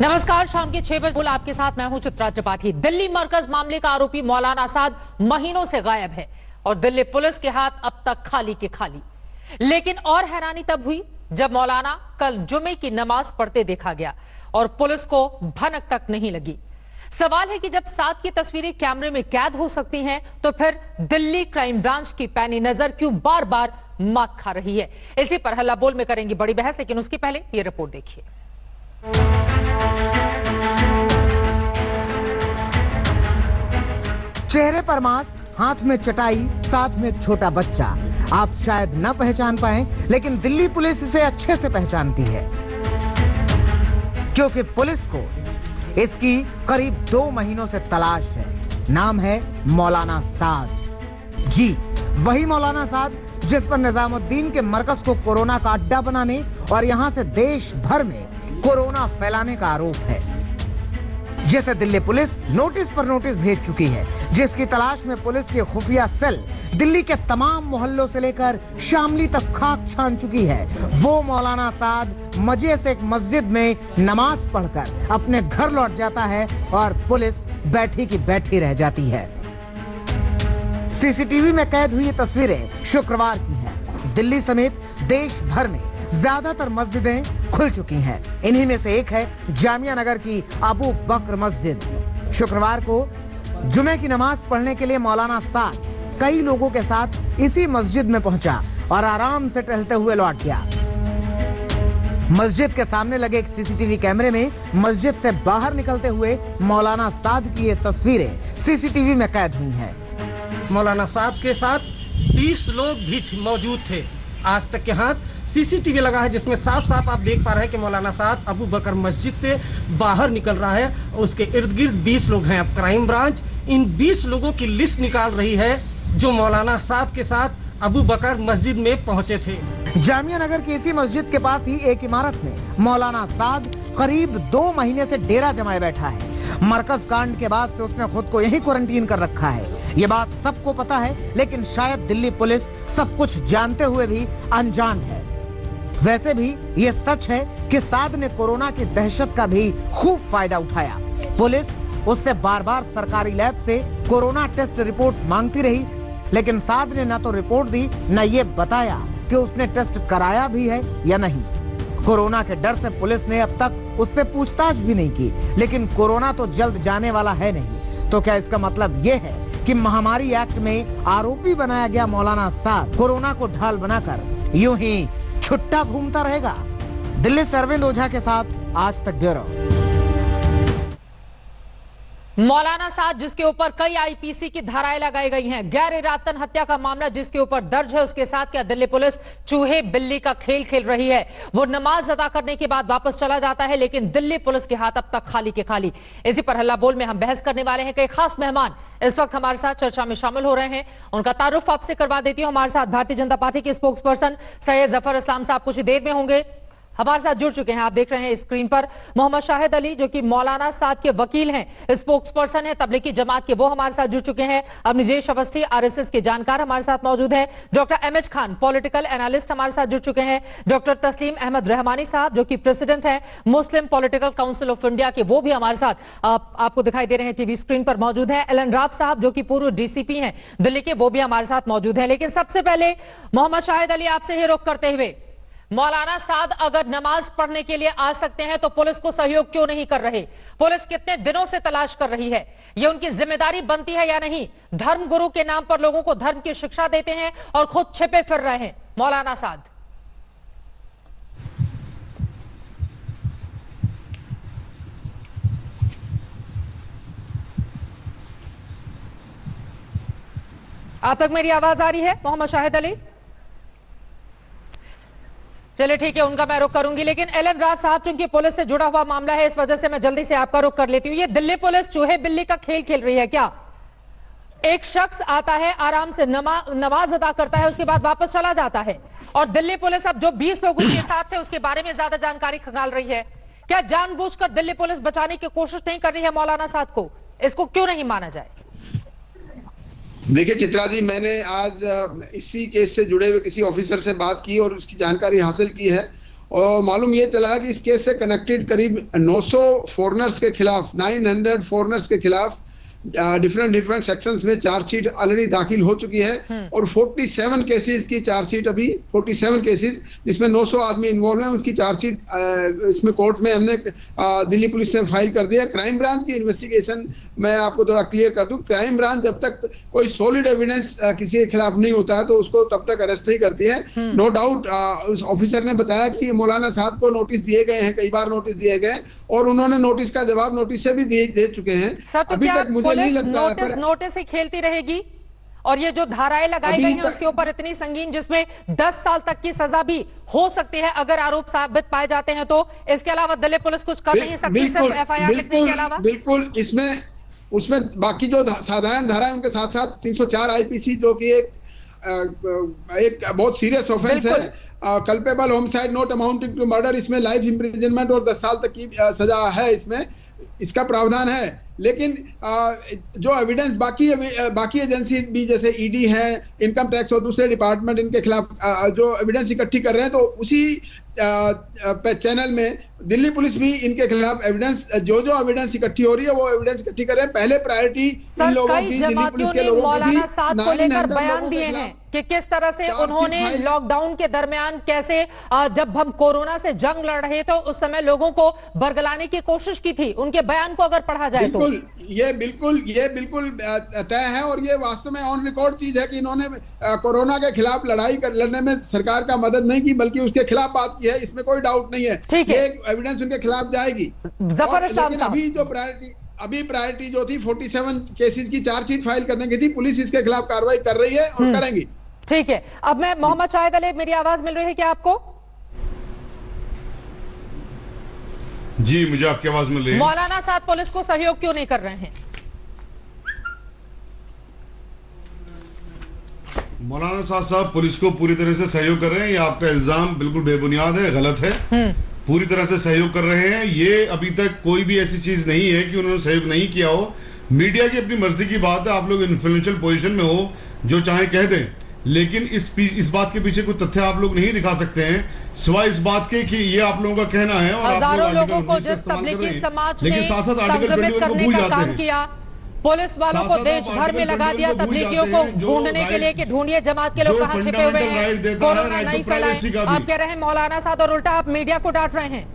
नमस्कार, शाम के 6 बजे आपके साथ मैं हूं चित्रा त्रिपाठी। दिल्ली मरकज मामले का आरोपी मौलाना साद महीनों से गायब है और दिल्ली पुलिस के हाथ अब तक खाली के खाली। लेकिन और हैरानी तब हुई जब मौलाना कल जुमे की नमाज पढ़ते देखा गया और पुलिस को भनक तक नहीं लगी। सवाल है कि जब साद की तस्वीरें कैमरे में कैद हो सकती हैं तो फिर दिल्ली क्राइम ब्रांच की पैनी नजर क्यों बार बार मात खा रही है। इसी पर हल्ला बोल में करेंगे बड़ी बहस, लेकिन उसके पहले ये रिपोर्ट देखिए। चेहरे पर मास्क, हाथ में चटाई, साथ में एक छोटा बच्चा। आप शायद न पहचान पाएं, लेकिन दिल्ली पुलिस इसे अच्छे से पहचानती है, क्योंकि पुलिस को इसकी करीब 2 महीनों से तलाश है। नाम है मौलाना साद। जी, वही मौलाना साद जिस पर निजामुद्दीन के मरकज को कोरोना का अड्डा बनाने और यहां से देश भर में कोरोना फैलाने का आरोप है, जिसे दिल्ली पुलिस नोटिस पर नोटिस भेज चुकी है, जिसकी तलाश में पुलिस की खुफिया सेल दिल्ली के तमाम मोहल्लों से लेकर शामली तक खाक छान चुकी है। वो मौलाना साद मजे से एक मस्जिद में नमाज पढ़कर अपने घर लौट जाता है और पुलिस बैठी की बैठी रह जाती है। सीसीटीवी में कैद हुई ये तस्वीरें शुक्रवार की हैं। दिल्ली समेत देश भर में ज्यादातर मस्जिदें खुल चुकी हैं। इन्हीं में से एक है जामिया नगर की अबू बकर मस्जिद। शुक्रवार को जुमे की नमाज पढ़ने के लिए मौलाना साद कई लोगों के साथ इसी मस्जिद में पहुंचा और आराम से टहलते हुए लौट गया। मस्जिद के सामने लगे एक सीसीटीवी कैमरे में मस्जिद से बाहर निकलते हुए मौलाना साद की ये तस्वीरें सीसीटीवी में कैद हुई हैं। मौलाना साद के साथ 20 लोग भी मौजूद थे। आज तक के हाथ सीसीटीवी लगा है, जिसमें साफ साफ आप देख पा रहे हैं कि मौलाना साद अबू बकर मस्जिद से बाहर निकल रहा है और उसके इर्द गिर्द 20 लोग हैं। अब क्राइम ब्रांच इन 20 लोगों की लिस्ट निकाल रही है जो मौलाना साद के साथ अबू बकर मस्जिद में पहुंचे थे। जामिया नगर की इसी मस्जिद के पास ही एक इमारत में मौलाना साद करीब 2 महीने से डेरा जमाए बैठा है। मरकज कांड के बाद से उसने खुद को यहीं क्वारंटीन कर रखा है। ये बात सबको पता है, लेकिन शायद दिल्ली पुलिस सब कुछ जानते हुए भी अनजान है। वैसे भी ये सच है कि साद ने कोरोना की दहशत का भी खूब फायदा उठाया। पुलिस उससे बार बार सरकारी लैब से कोरोना टेस्ट रिपोर्ट मांगती रही, लेकिन साद ने न तो रिपोर्ट दी न ये बताया कि उसने टेस्ट कराया भी है या नहीं। कोरोना के डर से पुलिस ने अब तक उससे पूछताछ भी नहीं की, लेकिन कोरोना तो जल्द जाने वाला है नहीं। तो क्या इसका मतलब ये है कि महामारी एक्ट में आरोपी बनाया गया मौलाना साद कोरोना को ढाल बनाकर यूं ही छुट्टा घूमता रहेगा? दिल्ली से अरविंद ओझा के साथ आज तक ब्यूरो। मौलाना साद जिसके ऊपर कई आईपीसी की धाराएं लगाई गई हैं, गैर इरादतन हत्या का मामला जिसके ऊपर दर्ज है, उसके साथ क्या दिल्ली पुलिस चूहे बिल्ली का खेल खेल रही है? वो नमाज अदा करने के बाद वापस चला जाता है, लेकिन दिल्ली पुलिस के हाथ अब तक खाली के खाली। इसी पर हल्ला बोल में हम बहस करने वाले हैं। कई खास मेहमान इस वक्त हमारे साथ चर्चा में शामिल हो रहे हैं, उनका तारुफ आपसे करवा देती हूँ। हमारे साथ भारतीय जनता पार्टी के स्पोक्स पर्सन सैयद जफर इस्लाम साहब कुछ देर में होंगे, हमारे साथ जुड़ चुके हैं। आप देख रहे हैं स्क्रीन पर मोहम्मद शाहिद अली जो कि मौलाना साद के वकील हैं, स्पोक्स पर्सन है तबलीगी जमात के, वो हमारे साथ जुड़ चुके हैं। अब निजेश अवस्थी आरएसएस के जानकार हमारे साथ मौजूद हैं। Doctor MH Khan political analyst हमारे साथ जुड़ चुके हैं। डॉक्टर तस्लीम अहमद रहमानी साहब जो कि प्रेसिडेंट हैं मुस्लिम पॉलिटिकल काउंसिल ऑफ इंडिया के, वो भी हमारे साथ आपको दिखाई दे रहे हैं टीवी स्क्रीन पर मौजूद है। एलन राव साहब जो कि पूर्व डीसीपी हैं दिल्ली के, वो भी हमारे साथ मौजूद है। लेकिन सबसे पहले मोहम्मद शाहिद अली आपसे ही रुख करते हुए, मौलाना साद अगर नमाज पढ़ने के लिए आ सकते हैं तो पुलिस को सहयोग क्यों नहीं कर रहे? पुलिस कितने दिनों से तलाश कर रही है? ये उनकी जिम्मेदारी बनती है या नहीं? धर्म गुरु के नाम पर लोगों को धर्म की शिक्षा देते हैं और खुद छिपे फिर रहे हैं मौलाना साद। आप तक मेरी आवाज आ रही है मोहम्मद शाहिद अली? चलिए ठीक है, उनका मैं रुख करूंगी। लेकिन एलन राव साहब चूंकि पुलिस से जुड़ा हुआ मामला है, इस वजह से मैं जल्दी से आपका रुख कर लेती हूँ। ये दिल्ली पुलिस चूहे बिल्ली का खेल खेल रही है क्या? एक शख्स आता है, आराम से नमाज अदा करता है, उसके बाद वापस चला जाता है, और दिल्ली पुलिस अब जो 20 लोग उसके साथ थे उसके बारे में ज्यादा जानकारी खंगाल रही है। क्या जानबूझकर दिल्ली पुलिस बचाने की कोशिश नहीं कर रही है मौलाना साद को? इसको क्यों नहीं माना जाए? देखिए चित्रा जी, मैंने आज इसी केस से जुड़े हुए किसी ऑफिसर से बात की और उसकी जानकारी हासिल की है और मालूम ये चला कि इस केस से कनेक्टेड करीब 900 फॉरेनर्स के खिलाफ 900 फॉरेनर्स के खिलाफ डिफरेंट सेक्शंस में चार्जशीट ऑलरेडी दाखिल हो चुकी है और 47 केसेस की चार्जशीट अभी 47 केसेस जिसमें 900 आदमी इन्वॉल्व हैं उनकी चार्जशीट इसमें कोर्ट में हमने दिल्ली पुलिस ने फाइल कर दिया। क्राइम ब्रांच की इन्वेस्टिगेशन मैं आपको थोड़ा क्लियर कर दूं, क्राइम ब्रांच जब तक कोई सॉलिड एविडेंस किसी के खिलाफ नहीं होता है तो उसको तब तक अरेस्ट नहीं करती है। नो डाउट उस ऑफिसर ने बताया कि मौलाना साहब को नोटिस दिए गए हैं, कई बार नोटिस दिए गए और उन्होंने नोटिस का जवाब नोटिस से भी दे चुके हैं। अभी तक मुझे नहीं लगता है नोटिस ही खेलती रहेगी और ये जो धाराएं लगाई गई हैं उसके ऊपर इतनी संगीन जिसमें 10 साल तक की सजा भी हो सकती है अगर आरोप साबित पाए जाते हैं तो इसके अलावा दिल्ली पुलिस कुछ कर नहीं सकती सिर्फ एफआईआर लिखने के अलावा। बिल्कुल उसमें बाकी जो साधारण धारा है उनके साथ साथ 304 आईपीसी जो कि एक बहुत सीरियस ऑफेंस है, culpable homicide not amounting to murder, इसमें लाइफ इंप्रिजनमेंट और 10 साल तक की सजा है, इसमें इसका प्रावधान है। लेकिन जो एविडेंस बाकी एजेंसी भी जैसे ईडी है, इनकम टैक्स और दूसरे डिपार्टमेंट इनके खिलाफ जो एविडेंस इकट्ठी कर रहे हैं तो उसी चैनल में दिल्ली पुलिस भी इनके खिलाफ एविडेंस जो एविडेंस इकट्ठी हो रही है वो एविडेंस इकट्ठी कर रहे हैं। पहले प्रायोरिटी इन लोगों की दिल्ली पुलिस के लोगों की थी। मौलाना साद को लेकर बयान दिए हैं कि किस तरह से उन्होंने लॉकडाउन के दरमियान कैसे जब हम कोरोना से जंग लड़ रहे थे उस समय लोगों को बरगलाने की कोशिश की थी। उनके बयान को अगर पढ़ा जाए तो ये बिल्कुल तय है और ये वास्तव में ऑन रिकॉर्ड चीज है कि इन्होंने कोरोना के खिलाफ लड़ने में सरकार का मदद नहीं की बल्कि उसके खिलाफ बात की है, इसमें कोई डाउट नहीं है। ये एविडेंस उनके खिलाफ जाएगी। लेकिन अभी प्रायोरिटी जो थी 47 केसेस की चार्जशीट फाइल करने की थी, पुलिस इसके खिलाफ कार्रवाई कर रही है और करेंगी। ठीक है, अब मैं मोहम्मद शाहिद अली, मेरी आवाज मिल रही है क्या आपको? जी मुझे आपकी आवाज मिल रही है। मौलाना साद पुलिस को सहयोग क्यों नहीं कर रहे हैं? मौलाना साहब पुलिस को पूरी तरह से सहयोग कर रहे हैं, ये आपका इल्जाम बिल्कुल बेबुनियाद है, गलत है। पूरी तरह से सहयोग कर रहे हैं। ये अभी तक कोई भी ऐसी चीज नहीं है कि उन्होंने सहयोग नहीं किया हो। मीडिया की अपनी मर्जी की बात है, आप लोग इन्फ्लुएंशियल पोजीशन में हो, जो चाहे कह दें, लेकिन इस बात के पीछे कोई तथ्य आप लोग नहीं दिखा सकते हैं सिवाय इस बात के कि ये आप लोगों का कहना है और हजारों लोगों को जिस तबलीगी समाज ने संक्रमित करने का काम किया, पुलिस वालों को देश भर में लगा दिया तबलीगियों को ढूंढने के लिए कि ढूंढिए जमात के लोग कहां छिपे हुए हैं, कोरोना नहीं फैलाएं। आप कह रहे हैं मौलाना साद और उल्टा आप मीडिया को डांट रहे हैं,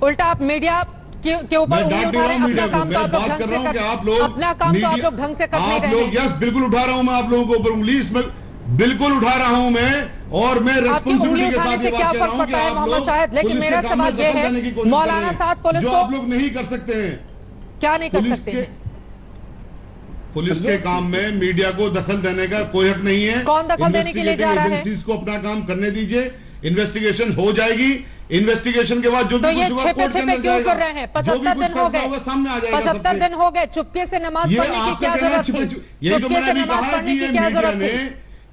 उल्टा आप मीडिया के ऊपर उंगली उठा रहे हैं। अपना काम तो आप लोग ढंग से कर नहीं रहे हैं। यस बिल्कुल उठा रहा हूं मैं आप लोगों के ऊपर उंगली, इसमें बिल्कुल उठा रहा हूं मैं और मैं रेस्पॉन्सिबिलिटी के साथ ये बात कह रहा हूं कि आप लोग लेकिन मेरा सवाल यह है मौलाना साद पुलिस जो आप लोग नहीं कर सकते हैं, क्या नहीं कर सकते हैं? पुलिस के काम में मीडिया को दखल देने का कोई हक नहीं है। कौन दखल देने के लिए जा रहा है? एजेंसीज को अपना काम करने दीजिए, इन्वेस्टिगेशन हो जाएगी, इन्वेस्टिगेशन के बाद जो भी कुछ होगा कोर्ट के अंदर क्यों कर रहे हैं? 75 दिन हो गए, सामने आ जाएगा। 75 दिन हो गए, चुपके से नमाज पढ़ने की क्या जरूरत थी? यही तो मैंने भी कहा है कि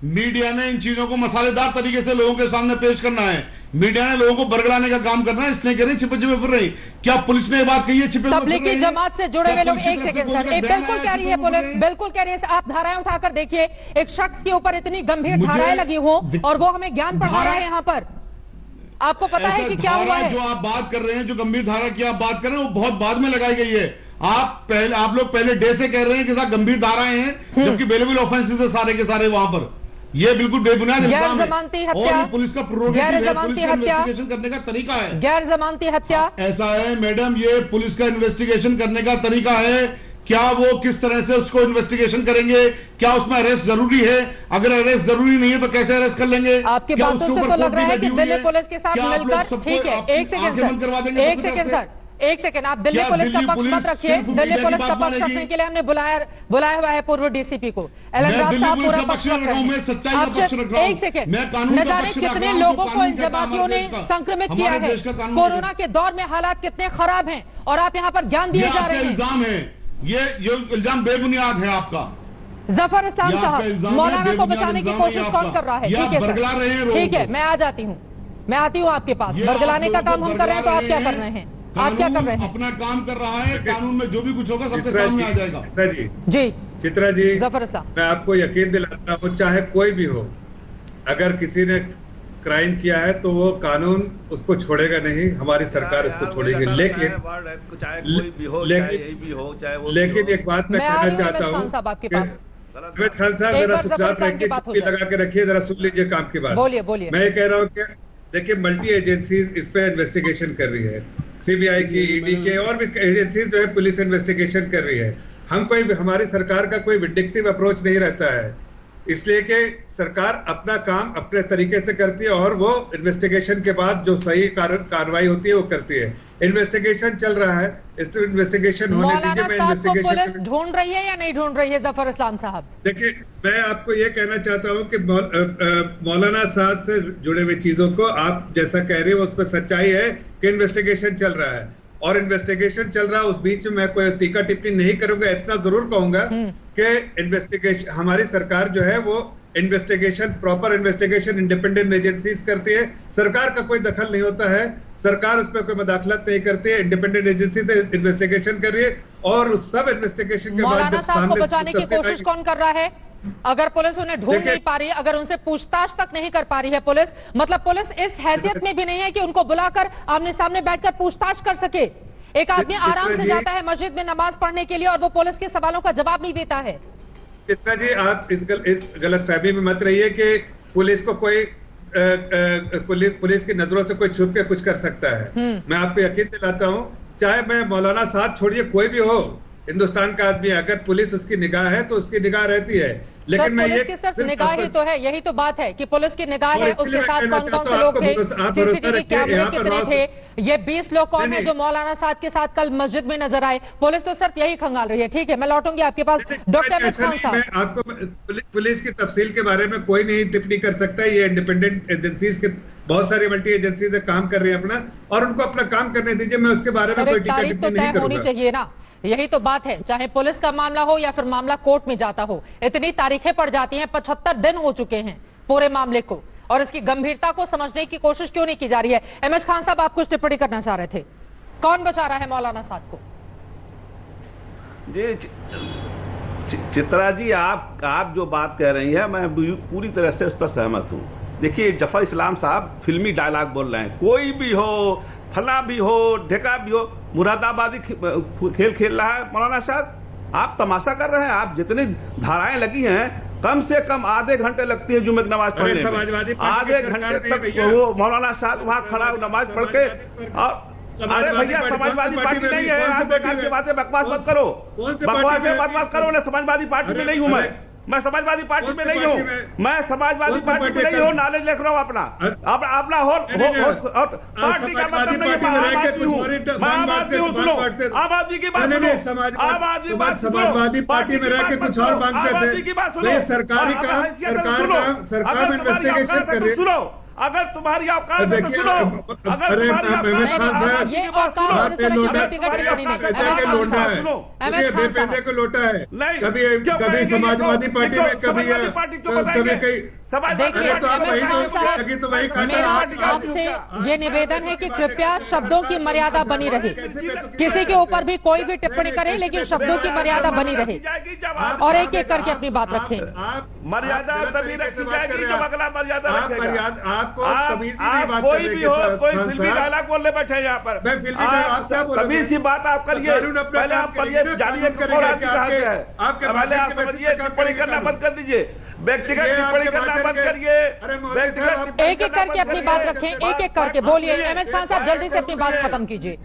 मीडिया ने इन चीजों को मसालेदार तरीके से लोगों के सामने पेश करना है, मीडिया ने लोगों को बरगलाने का काम करना है, इसलिए कह रहे छिपे फिर रही। क्या पुलिस ने बात कही है छिपे तबलीगी जमात से जुड़े हुए लोग? एक सेकंड सर, बिल्कुल कह रही है पुलिस, बिल्कुल कह रही है। आप धाराएं उठाकर देखिए, एक शख्स के ऊपर इतनी गंभीर धाराएं लगी हो और वो हमें ज्ञान पढ़ा रहे हैं यहाँ पर। आपको पता है कि क्या हुआ है? जो आप बात कर रहे हैं, जो गंभीर धारा की आप बात कर रहे हैं, वो बहुत बाद में लगाई गई है। आप लोग पहले डे से कह रहे हैं कि साथ गंभीर धाराएं हैं, जबकि बेलेबल ऑफेंसेस है सारे के सारे वहां पर। ये बिल्कुल बेबुनियाद इल्जाम है और पुलिस का प्रोरोगेटिव है, पुलिस का इन्वेस्टिगेशन करने का तरीका है। गैर जमानती हत्या ऐसा है मैडम, ये पुलिस का इन्वेस्टिगेशन करने का तरीका है। क्या वो किस तरह से उसको इन्वेस्टिगेशन करेंगे? क्या उसमें अरेस्ट जरूरी है? अगर अरेस्ट जरूरी नहीं है तो कैसे अरेस्ट कर लेंगे? आपकी बातों से तो लग रहा है कि दिल्ली पुलिस के साथ मिलकर, ठीक है, एक सेकंड सर, एक सेकंड, आप दिल्ली पुलिस का पक्ष मत रखिए। दिल्ली पुलिस का पक्ष रखने के लिए हमने बुलाया हुआ है पूर्व डीसीपी को। एलएनराज साहब पूरा पक्ष रख रहे हैं। एक सेकंड, न जाने कितने लोगों को इन जमातियों ने संक्रमित किया है। कोरोना के दौर में हालात कितने खराब हैं और आप यहाँ पर ज्ञान दिए जा रहे हैं। इल्जाम है, ये इल्जाम बेबुनियाद है आपका। जफर इस्लाम साहब, मौलाना को बचाने की कोशिश कौन कर रहा है? ठीक है सर, ठीक है, मैं आ जाती हूँ, मैं आती हूँ आपके पास। बरगलाने का काम हम कर रहे हैं तो आप क्या कर रहे हैं? आप क्या कर रहे हैं? अपना काम कर रहा है, कानून में जो भी कुछ होगा सबके सामने आ जाएगा। जी चित्रा जी, जफर इस्लाम, मैं आपको यकीन दिलाता हूँ, चाहे कोई भी हो, अगर किसी ने क्राइम किया है तो वो कानून उसको छोड़ेगा नहीं, हमारी सरकार उसको छोड़ेगी। लेकिन एक बात मैं कहना चाहता हूँ, अहमद खान साहब जरा चुपचाप रखिए, चुप्पी लगा के रखिए, जरा सुन लीजिए काम की बात। बोलिए। मैं ये कह रहा हूँ कि देखिए मल्टी एजेंसीज इस पे इन्वेस्टिगेशन कर रही है, सीबीआई की, ईडी के और भी एजेंसीज जो है पुलिस इन्वेस्टिगेशन कर रही है। हमारी सरकार का कोई विंडिक्टिव अप्रोच नहीं रहता है, इसलिए कि सरकार अपना काम अपने तरीके से करती है और वो इन्वेस्टिगेशन के बाद जो सही कार्रवाई होती है वो करती है। इन्वेस्टिगेशन चल रहा है, इस इन्वेस्टिगेशन होने दीजिए। मैं इन्वेस्टिगेशन पुलिस ढूंढ रही है या नहीं ढूंढ रही है जफर इस्लाम साहब? देखिए मैं आपको ये कहना चाहता हूँ कि मौलाना साहब से जुड़े हुए चीजों को आप जैसा कह रहे हो उस पर सच्चाई है कि इन्वेस्टिगेशन चल रहा है और इन्वेस्टिगेशन चल रहा है। उस बीच में मैं कोई टीका टिप्पणी नहीं करूंगा, इतना जरूर कहूंगा कि इन्वेस्टिगेशन हमारी सरकार जो है वो investigation, proper investigation independent agencies करती है। सरकार का कोई दखल नहीं होता है, सरकार उस पर कोई मदाखलत नहीं करती है, इंडिपेंडेंट एजेंसी से इन्वेस्टिगेशन कर रही है और उस सब इन्वेस्टिगेशन के बाद जब सामने बचाने की कोशिश कौन कर रहा है? अगर पुलिस उन्हें ढूंढ नहीं पा रही है, अगर उनसे पूछताछ तक नहीं कर पा रही है पुलिस, मतलब पुलिस इस हैसियत में भी नहीं है कि उनको बुलाकर आमने सामने बैठकर पूछताछ कर सके। एक आदमी आराम से जाता है मस्जिद में नमाज पढ़ने के लिए और वो पुलिस के सवालों का जवाब नहीं देता है। चित्रा जी आप इस गलतफहमी में मत रहिए कि पुलिस को कोई पुलिस की नजरों से कोई छुप के कुछ कर सकता है। मैं आपको यकीन दिलाता हूँ, चाहे मैं मौलाना साहब छोड़िए कोई भी हो, हिंदुस्तान का आदमी, अगर पुलिस उसकी निगाह है तो उसकी निगाह रहती है। लेकिन मैं ये सिर्फ निगाह ही तो है, यही तो बात है कि पुलिस की निगाह है। उसके साथ कौन कौन से लोग थे, सीसीटीवी कैमरे कितने थे, ये 20 लोग कौन है जो मौलाना साद के साथ कल मस्जिद में नजर आए? पुलिस तो सिर्फ यही खंगाल रही है। ठीक है, मैं लौटूंगी आपके पास। डॉक्टर अहमद खान साहब, मैं आपको पुलिस की तफसील के बारे में कोई नहीं टिप्पणी कर सकता। ये इंडिपेंडेंट एजेंसीज के बहुत सारी मल्टी एजेंसीज काम कर रही है अपना, और उनको अपना काम करने दीजिए। मैं उसके बारे में कोई टिप्पणी नहीं करूंगा। होनी चाहिए ना, यही तो बात है। चाहे पुलिस का मामला हो या फिर मामला कोर्ट में जाता हो, इतनी तारीखें पड़ जाती हैं। 75 दिन हो चुके हैं पूरे मामले को, और इसकी गंभीरता को समझने की कोशिश क्यों नहीं की जा रही है? एमएस खान साहब, आप कुछ टिप्पणी करना चाह रहे थे। कौन बचा रहा है मौलाना साद को? जी चित्रा जी, आप जो बात कह रही हैं मैं पूरी तरह से उस पर सहमत हूँ। देखिए जफर इस्लाम साहब फिल्मी डायलॉग बोल रहे हैं, कोई भी हो, फला भी हो, ढेका भी हो, मुरादाबादी खेल खेल रहा है मौलाना साहब। आप तमाशा कर रहे हैं। आप जितनी धाराएं लगी हैं, कम से कम आधे घंटे लगती है जुम्मे की नमाज पढ़ने में, आधे घंटे तक वो मौलाना साहब वहाँ खड़ा नमाज पढ़ के। अरे भैया समाजवादी पार्टी नहीं है, आप बेकार की बातें बकवास मत करो, बकवास से मत करो। मैं समाजवादी पार्टी में नहीं हूँ, मैं समाजवादी पार्टी में नहीं हूँ, मैं समाजवादी पार्टी में नहीं हूँ। नॉलेज लिख रहा हूँ अपना पार्टी का मतलब नहीं है। मैं आम आदमी हूँ, सुनो आम आदमी की बात सुनो, आम आदमी बात समाजवादी पार्टी में रह के कुछ और मांगते थे। सरकारी काम, सरकार इन्वेस्टिगेशन कर रही है। सुनो, अगर तुम्हारी औकात है तो सुनो, अगर तुम्हारी बेपेंदे को लोटा है, कभी समाजवादी पार्टी में, कभी आपसे ये निवेदन है कि कृपया शब्दों की मर्यादा बनी रहे। किसी के ऊपर भी कोई भी टिप्पणी करे, लेकिन शब्दों की मर्यादा बनी रहे और एक एक करके अपनी बात रखें। मर्यादा तभी रखी जाएगी जब अगला मर्यादा रखेगा। आपको कोई भी हो, कोई फिल्मी डायलॉग बोलने बैठे यहाँ पर, तभी सी बात आप करिए। पहले आप पढ़िए, जानिए कौन आदमी कहाँ से है, पहले आप समझिए, टिप्पणी करना बंद कर दीजिए, व्यक्तिगत टिप्पणी करना बंद करिए, व्यक्तिगत एक एक करके अपनी बात रखें, एक एक करके बोलिए। एमएस खान साहब जल्दी से अपनी बात खत्म कीजिए।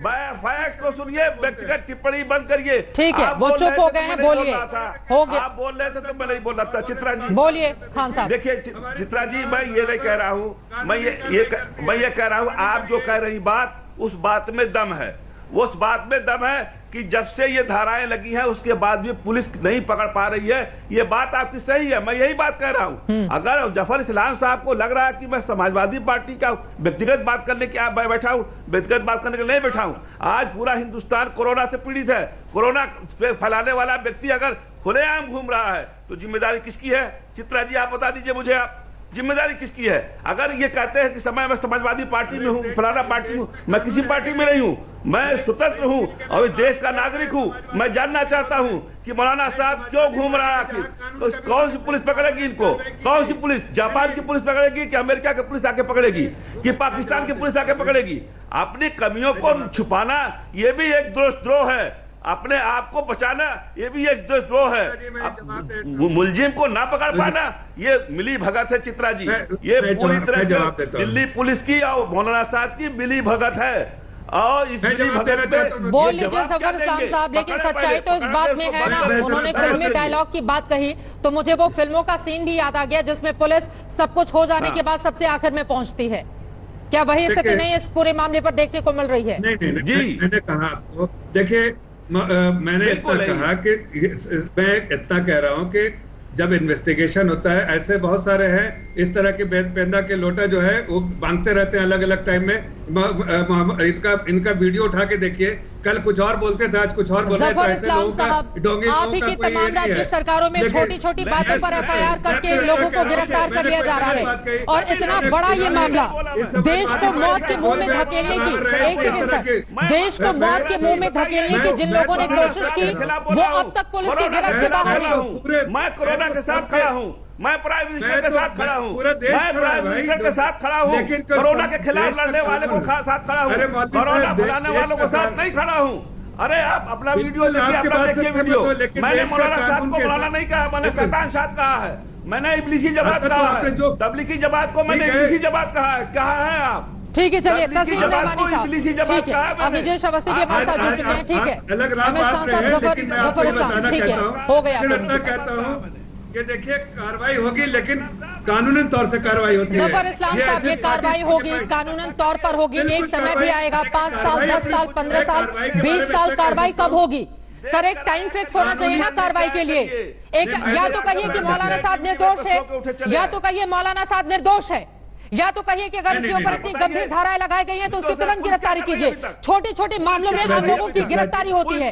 फैक्ट को सुनिए, व्यक्तिगत टिप्पणी बंद करिए। ठीक है, वो चुप हो गए हैं, बोलिए। हो गया, आप बोल रहे थे तो मैं नहीं बोल रहा था। चित्रा जी बोलिए। खान साहब देखिए, चित्रा जी मैं ये नहीं कह रहा हूँ, मैं ये कह रहा हूँ, आप जो कह रही बात, उस बात में दम है। उस बात में दम है कि जब से ये धाराएं लगी हैं उसके बाद भी पुलिस नहीं पकड़ पा रही है। ये बात आपकी सही है, मैं यही बात कह रहा हूं। अगर जफर इस्लाम साहब को लग रहा है कि मैं समाजवादी पार्टी का व्यक्तिगत बात करने के आप बैठा हूं, व्यक्तिगत बात करने के लिए नहीं बैठा हूं। आज पूरा हिंदुस्तान कोरोना से पीड़ित है। कोरोना फैलाने वाला व्यक्ति अगर खुलेआम घूम रहा है तो जिम्मेदारी किसकी है? चित्रा जी आप बता दीजिए मुझे, आप जिम्मेदारी किसकी है? अगर ये कहते हैं कि मैं समाजवादी पार्टी में हूँ, फलाना पार्टी हूँ, मैं किसी पार्टी में नहीं हूँ, मैं स्वतंत्र हूँ और इस देश का नागरिक हूँ। मैं जानना चाहता हूँ कि मौलाना साहब क्यों घूम रहा है आखिर। तो कौन सी पुलिस पकड़ेगी इनको? कौन सी पुलिस? जापान की पुलिस पकड़ेगी कि अमेरिका की पुलिस आके पकड़ेगी कि पाकिस्तान की पुलिस आके पकड़ेगी? अपनी कमियों को छुपाना ये भी एक देशद्रोह है, अपने आप को बचाना ये भी एक देशद्रोह है। मुलजिम को ना पकड़ पाना ये मिली भगत है चित्रा जी, ये पूरी तरह से दिल्ली पुलिस की और मौलाना साहब की मिली भगत है। और इस मिली भगत पे बोल लीजिए जफर इस्लाम साहब, लेकिन सच्चाई तो इस बात में है ना, उन्होंने फिल्मी डायलॉग की बात कही तो मुझे वो फिल्मों का सीन भी याद आ गया जिसमें पुलिस सब कुछ हो जाने के बाद सबसे आखिर में पहुंचती है। क्या वही स्थिति नहीं इस पूरे मामले पर देखने को मिल रही है? नहीं, मैंने कहा आपको, देखिए मैंने इतना कहा कि मैं इतना कह रहा हूं कि जब इन्वेस्टिगेशन होता है, ऐसे बहुत सारे हैं इस तरह के पेंदा के लोटा जो है वो मांगते रहते हैं अलग अलग टाइम में। इनका वीडियो उठा के देखिए, कल कुछ और बोलते थे, आज कुछ और बोल रहे थे। ऐसे लोगों का डोंगी आप ही की तमाम राज्य सरकारों में छोटी छोटी बातों पर एफआईआर करके लोगों को गिरफ्तार कर लिया जा रहा है, और इतना बड़ा ये मामला देश को मौत के मुंह में धकेलने की, एक सेकंड सर, देश को मौत के मुंह में धकेलने की जिन लोगों ने कोशिश की वो अब तक पुलिस की गिरफ्त से बाहर नहीं। मैं कोरोना के साथ खड़ा हूँ, मैं प्राइम मिनिस्टर के साथ खड़ा हूँ, मैं प्राइम मिनिस्टर के साथ खड़ा हूँ, कोरोना के खिलाफ लड़ने वाले को साथ खड़ा हूँ, कोरोना फैलाने वालों को साथ नहीं खड़ा हूँ। अरे आप अपना वीडियो देखिए, अपना देखिए वीडियो। मैंने मौलाना साहब को मौलाना नहीं कहा, मैंने शैतान साहब कहा है, मैंने इब्लीसी जमात कहा है, तबलीगी जमात को मैंने इब्लीसी जमात कहा है। कहा है आप? ठीक है, चलिए तस्लीम रहमानी साहब, ठीक है, अब विजय अवस्थी के पास आ जुड़ चुके हैं। ठीक है, अलग राम बात रहे हैं, लेकिन मैं आपको ये बताना चाहता हूँ, हो गया, सिर्फ इतना कहता हूँ कि देखिए कार्रवाई होगी, लेकिन कानूनन तौर से कार्रवाई होती है। जफर इस्लाम साहब, ये कार्रवाई होगी, कानूनन तौर पर होगी, एक समय भी आएगा, 5 साल, 10 साल, 15 साल, 20 साल, कार्रवाई कब होगी? सर एक टाइम फिक्स होना चाहिए ना कार्रवाई के लिए। एक या तो कहिए कि मौलाना साहब निर्दोष है, या तो कहिए मौलाना साहब निर्दोष है, या तो कहिए कि अगर उसके ऊपर इतनी गंभीर धाराएं लगाई गई हैं तो उसकी तुरंत गिरफ्तारी कीजिए। छोटे छोटे मामलों में हम लोगों की गिरफ्तारी होती है,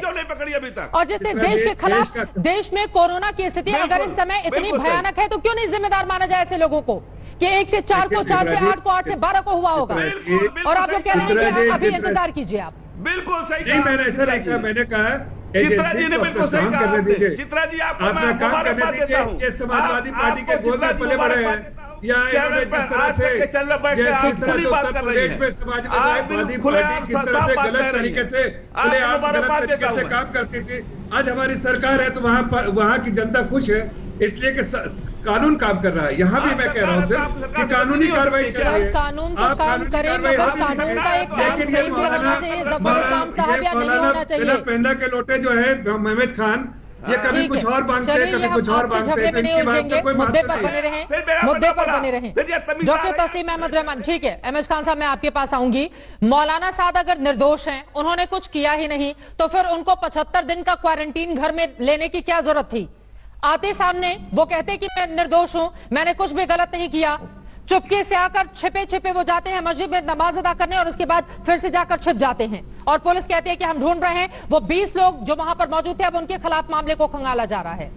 और जैसे देश के खिलाफ, देश में कोरोना की स्थिति अगर इस समय इतनी भयानक है तो क्यों नहीं जिम्मेदार माना जाए ऐसे लोगों को कि 1 से 4 को, 4 से 8 को, 8 से 12 को हुआ होगा, और आप लोग कह रहे हैं कि अभी इंतजार कीजिए। आप बिल्कुल सही नहीं, मैंने ऐसा नहीं कहा, मैंने कहा चित्रा जी ने बिल्कुल सही कहा। करने दीजिए, चित्रा जी आप अपना काम करने दीजिए। ये समाजवादी पार्टी के गोद में पले बड़े हैं, या इन्होंने जिस तरह से उत्तर प्रदेश में समाजवादी पार्टी किस तरह से गलत तरीके से गलत तरीके से काम करती थी, आज हमारी सरकार है तो वहाँ की जनता खुश है इसलिए कि कानून काम कर रहा है। यहाँ भी मैं कह रहा हूँ सिर्फ कि कानूनी कार्रवाई चल रही है, कानून तो काम करे, मगर कानून का एक लेकिन ये मौलाना पेंदा के लोटे जो है महमूद खान, ये कभी कुछ और मांगते हैं, कभी कुछ और मांगते हैं, तो इनकी बात का कोई मुद्दे महत्व पर बने नहीं। रहें, मुद्दे पर बने रहें। डॉक्टर तस्लीम अहमद रहमान, ठीक है, एमएस खान साहब मैं आपके पास आऊंगी। मौलाना साहब अगर निर्दोष हैं, उन्होंने कुछ किया ही नहीं, तो फिर उनको 75 दिन का क्वारंटीन घर में लेने की क्या जरूरत थी? आते सामने वो कहते कि मैं निर्दोष हूं, मैंने कुछ भी गलत नहीं किया, चुपके से आकर छिपे छिपे वो जाते हैं मस्जिद में नमाज अदा करने, और उसके बाद फिर से जाकर छिप जाते हैं, और पुलिस कहती है कि हम ढूंढ रहे हैं। वो 20 लोग जो वहां पर मौजूद थे, अब उनके खिलाफ मामले को खंगाला जा रहा है।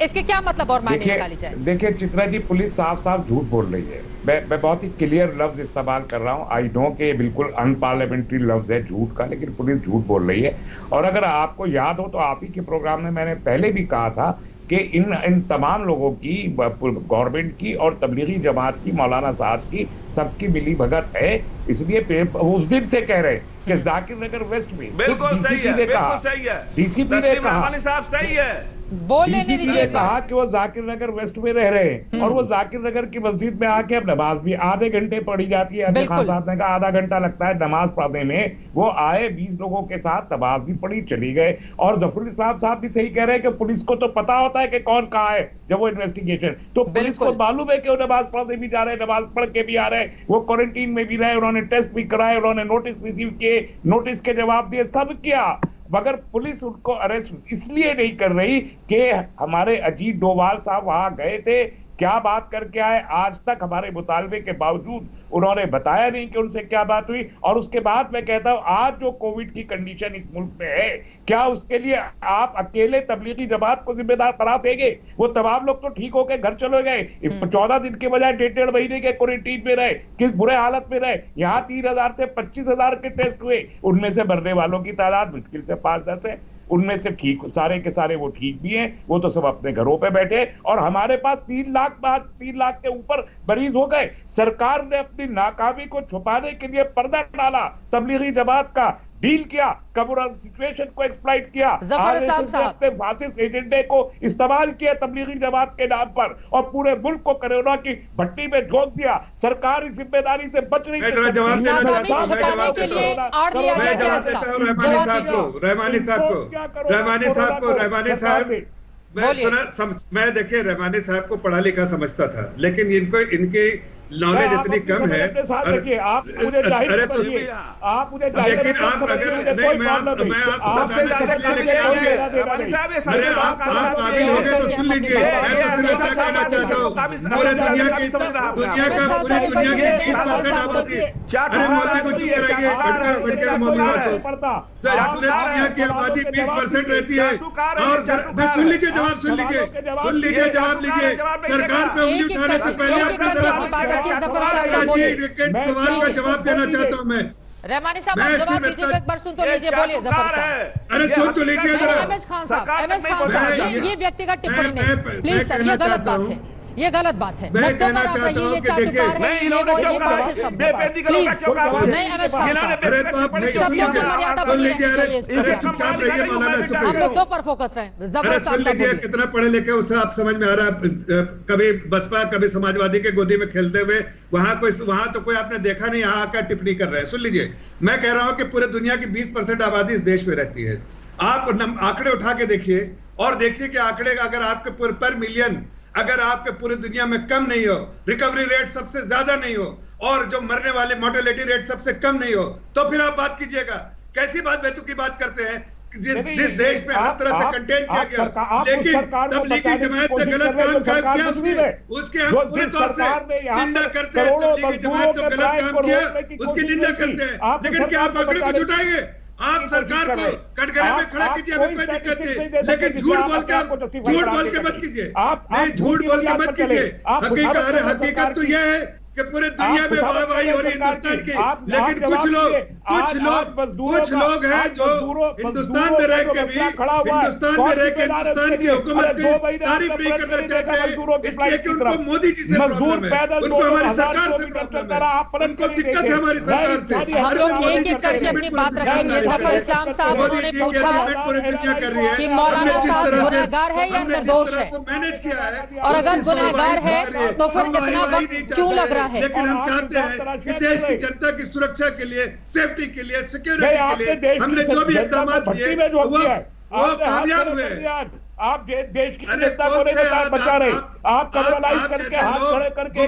इसके क्या मतलब और मायने निकाली जाए? देखिए चित्रा जी, पुलिस साफ साफ झूठ बोल रही है। मैं बहुत ही क्लियर लफ्ज इस्तेमाल कर रहा हूँ। आई नो कि बिल्कुल अनपार्लियामेंट्री लफ्ज है झूठ का, लेकिन पुलिस झूठ बोल रही है। और अगर आपको याद हो तो आप ही के प्रोग्राम में मैंने पहले भी कहा था कि इन तमाम लोगों की, गवर्नमेंट की और तबलीगी जमात की, मौलाना साहब की, सबकी मिली भगत है। इसलिए उस दिन से कह रहे हैं कि जाकिर नगर वेस्ट में बिल्कुल सही है, बिल्कुल सही है, डीसीपी ने कहा, साहब सही है, डीसीपी ने कहा कि वो जाकिर नगर वेस्ट में रह रहे हैं, और वो जाकिर नगर की मस्जिद में आके अब नमाज भी आधे घंटे पढ़ी जाती है। खान साहब ने कहा आधा घंटा लगता है नमाज पढ़ने में। वो आए 20 लोगों के साथ, नमाज भी पढ़ी, चली गए। और जफर इस्लाम साहब भी सही कह रहे हैं कि पुलिस को तो पता होता है कि कौन कहाँ है जब वो इन्वेस्टिगेशन, तो पुलिस को मालूम है कि वो नमाज पढ़ने भी जा रहे हैं, नमाज पढ़ के भी आ रहे हैं, वो क्वारंटीन में भी रहे, उन्होंने टेस्ट भी कराए, उन्होंने नोटिस रिसीव किए, नोटिस के जवाब दिए, सब किया, मगर पुलिस उनको अरेस्ट इसलिए नहीं कर रही कि हमारे अजीत डोभाल साहब वहां गए थे क्या बात करके आए, आज तक हमारे मुतालबे के बावजूद उन्होंने बताया नहीं कि उनसे क्या बात हुई। और उसके बाद मैं कहता हूं, आज जो कोविड की कंडीशन इस मुल्क में है, क्या उसके लिए आप अकेले तबलीगी जमात को जिम्मेदार करार देंगे? वो तमाम लोग तो ठीक होकर घर चले गए, 14 दिन के बजाय 1.5 महीने के क्वारंटीन में रहे, किस बुरे हालत में रहे। यहाँ 3,000 से 25,000 के टेस्ट हुए, उनमें से मरने वालों की तादाद मुश्किल से 5-10 है। उनमें से ठीक सारे के सारे वो ठीक भी हैं, वो तो सब अपने घरों पे बैठे। और हमारे पास 3 लाख के ऊपर मरीज हो गए। सरकार ने अपनी नाकामी को छुपाने के लिए पर्दा डाला, तबलीगी जमात का डील किया, कमर्शियल सिचुएशन को एक्सप्लॉइट किया, जफर इस्लाम साहब अपने फासिस्ट एजेंडे को इस्तेमाल किया तबलीगी जमात के नाम पर, और पूरे मुल्क को कोरोना की भट्टी में झोंक दिया। सरकार इस जिम्मेदारी से बच रही मैं जरा जवाब देना चाहता हूं, मैं जवाब देता हूं, मैं जवाब देता हूं रहमानी साहब को। मैं देखिए रहमानी साहब को पढ़ा लिखा समझता था, लेकिन इनकी नॉलेज इतनी कम है। आप मुझे जाहिर समझिए, आप मुझे जाहिर लेकिन आप अगर नहीं, मैं आपसे अरे आप काबिल हो गए तो सुन लीजिए। मैं तो सिर्फ इतना कहना चाहता हूँ, पूरे दुनिया की 20% आबादी, अरे मौलवी को चुप कराइए, भटकर मौलवी को। पूरे दुनिया की आबादी 20% रहती है। और सुन लीजिए जवाब, सुन लीजिए जवाब लीजिए। सरकार पे उंगली उठाने से पहले अपनी तरफ सवाल का जवाब देना चाहता हूँ मैं। रहमानी साहब आप जवाब दीजिए, एक बार सुन तो लीजिए, बोलिए जफर साहब। अरे सुन तो लीजिए जरा। एमएच खान साहब, ये व्यक्तिगत टिप्पणी नहीं, प्लीज सर, ये गलत बात है, ये गलत बात है। मैं कहना चाहता हूँ कि देखिए, अरे तो आप सुन लीजिए, अरे चुपचाप रहिए मौलाना, हम लोग दो पर फोकस रहे। अरे सुन लीजिए, कितना पढ़े लिखे उससे आप समझ में आ रहा है। कभी बसपा कभी समाजवादी के गोदी में खेलते हुए, वहां तो कोई आपने देखा नहीं, यहाँ आकर टिप्पणी कर रहे हैं। सुन लीजिए, मैं कह रहा हूँ कि पूरे दुनिया की 20% आबादी इस देश में रहती है। आप आंकड़े उठा के देखिए और देखिए कि आंकड़े अगर आपके पर मिलियन अगर आपके पूरी दुनिया में कम नहीं हो, रिकवरी रेट सबसे ज्यादा नहीं हो, और जो मरने वाले मोर्टेलिटी रेट सबसे कम नहीं हो, तो फिर आप बात कीजिएगा। कैसी बात बेतुकी बात करते हैं? जिस देश में हर तरह से कंटेन किया गया, लेकिन तबलीगी जमात ने गलत काम किया, उसके हम पूरे तौर से निंदा करते हैं। तबलीगी जमात जो गलत काम किया उसकी निंदा करते हैं, लेकिन क्या आप आंकड़े को जुटाएंगे? आप सरकार को कटघरे में खड़ा कीजिए, हमें कोई दिक्कत नहीं, लेकिन झूठ बोल के मत कीजिए। नहीं, झूठ बोल के मत कीजिए। हकीकत तो यह है कि पूरे दुनिया में वाहवाही हो रही है हिंदुस्तान की, लेकिन कुछ लोग हैं जो हिंदुस्तान में रह के भी हिंदुस्तान की हुकूमत की तारीफ नहीं करना चाहते हैं, इसलिए कि उनको मोदी जी से प्रॉब्लम है, उनको हमारी सरकार से प्रॉब्लम है, उनको दिक्कत है हमारी सरकार से। हम लोग एक-एक करके अपनी बात रखेंगे। जफर इस्लाम साहब ने पूछा पूरी दुनिया कर रही है कि मौलाना साहब गुनहगार है या निर्दोष है, मैनेज किया है, और अगर गुनहगार है तो फिर इतना वक्त क्यों लग रहा है? लेकिन हम चाहते हैं कि देश की जनता की सुरक्षा के लिए, सेफ्टी के लिए, सिक्योरिटी के लिए हमने जो भी इक़दाम किए वो कामयाब हुए। आप देश की जनता को नहीं बचा रहे, आप कमलाइज करके हाथ खड़े करके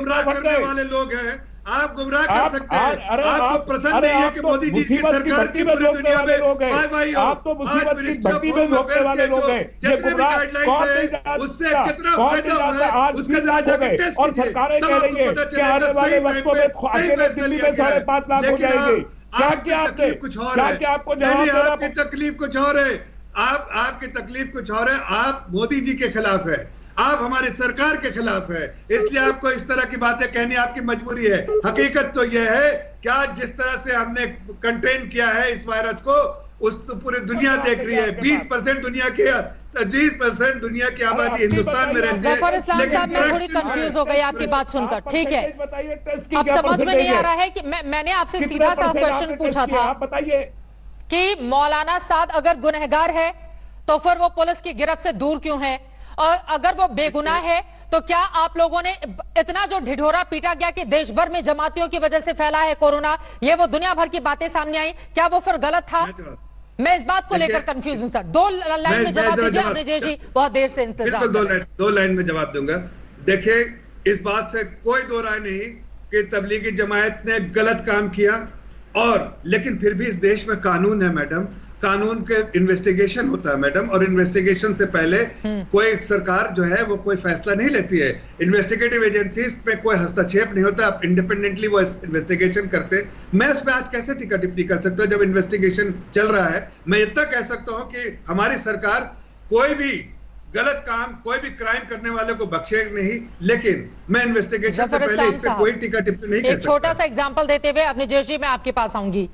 वाले लोग हैं। आप गुमराह कर सकते हैं, आपको पसंद नहीं है कि मोदी जी की सरकार की पूरी दुनिया में वाहवाही हो। आप तो मुसीबत की भट्टी में झोंकने वाले लोग हैं। जितने भी गाइडलाइंस है उससे कितना फायदा हुआ है उसका जरा जाकर टेस्ट कीजिए, और सरकारें कह रही है कि आने वाले वक्तों में अकेले दिल्ली में 5.5 लाख हो जाएंगे। क्या क्या आपने कुछ और है, क्या आपको जवाब देना? आपकी तकलीफ कुछ और है, आपकी तकलीफ कुछ और है। आप मोदी जी के खिलाफ है, आप हमारी सरकार के खिलाफ है, इसलिए आपको इस तरह की बातें कहनी आपकी मजबूरी है। हकीकत तो यह है कि आज जिस तरह से हमने कंटेन किया है इस वायरस को, उस तो पूरी दुनिया देख रही है। 20% दुनिया की 20% दुनिया की आबादी हिंदुस्तान में रहती है। जफर इस्लाम साहब, मैं थोड़ी कंफ्यूज हो गई आपकी बात सुनकर। ठीक है, अब समझ में नहीं आ रहा है कि मैंने आपसे सीधा सा क्वेश्चन पूछा था, बताइए कि मौलाना साद अगर गुनहगार है तो फिर वो पुलिस की गिरफ्त से दूर क्यों है, और अगर वो बेगुनाह है तो क्या आप लोगों ने इतना जो ढिढोरा पीटा गया कि देश भर में जमातियों की वजह से फैला है कोरोना, ये वो दुनिया भर की बातें सामने आई, क्या वो फिर गलत था? मैं इस बात को लेकर कंफ्यूज हूं सर। 2 लाइन में जवाब दीजिए। अमृत जी बहुत देर से इंतजार। 2 लाइन में जवाब दूंगा। देखिए, इस बात से कोई दो राय नहीं कि तबलीगी जमात ने गलत काम किया, और लेकिन फिर भी इस देश में कानून है मैडम, कानून के इन्वेस्टिगेशन होता है मैडम, और इन्वेस्टिगेशन से पहले कोई सरकार जो है वो कोई फैसला नहीं लेती है। इन्वेस्टिगेटिव एजेंसीज पे कोई हस्तक्षेप नहीं होता, आप इंडिपेंडेंटली वो इन्वेस्टिगेशन करते हैं। मैं उस पर आज कैसे टीका टिप्पणी कर सकता हूँ जब इन्वेस्टिगेशन चल रहा है? मैं इतना कह सकता हूँ कि हमारी सरकार कोई भी गलत काम, कोई भी क्राइम करने वाले को बख्शे नहीं, लेकिन मैं इन्वेस्टिगेशन से पहले इस पे कोई टीका टिप्पणी नहीं कर एक छोटा सकता। सा एग्जांपल देते हुए अवनीश जी मैं आपके पास आऊंगी।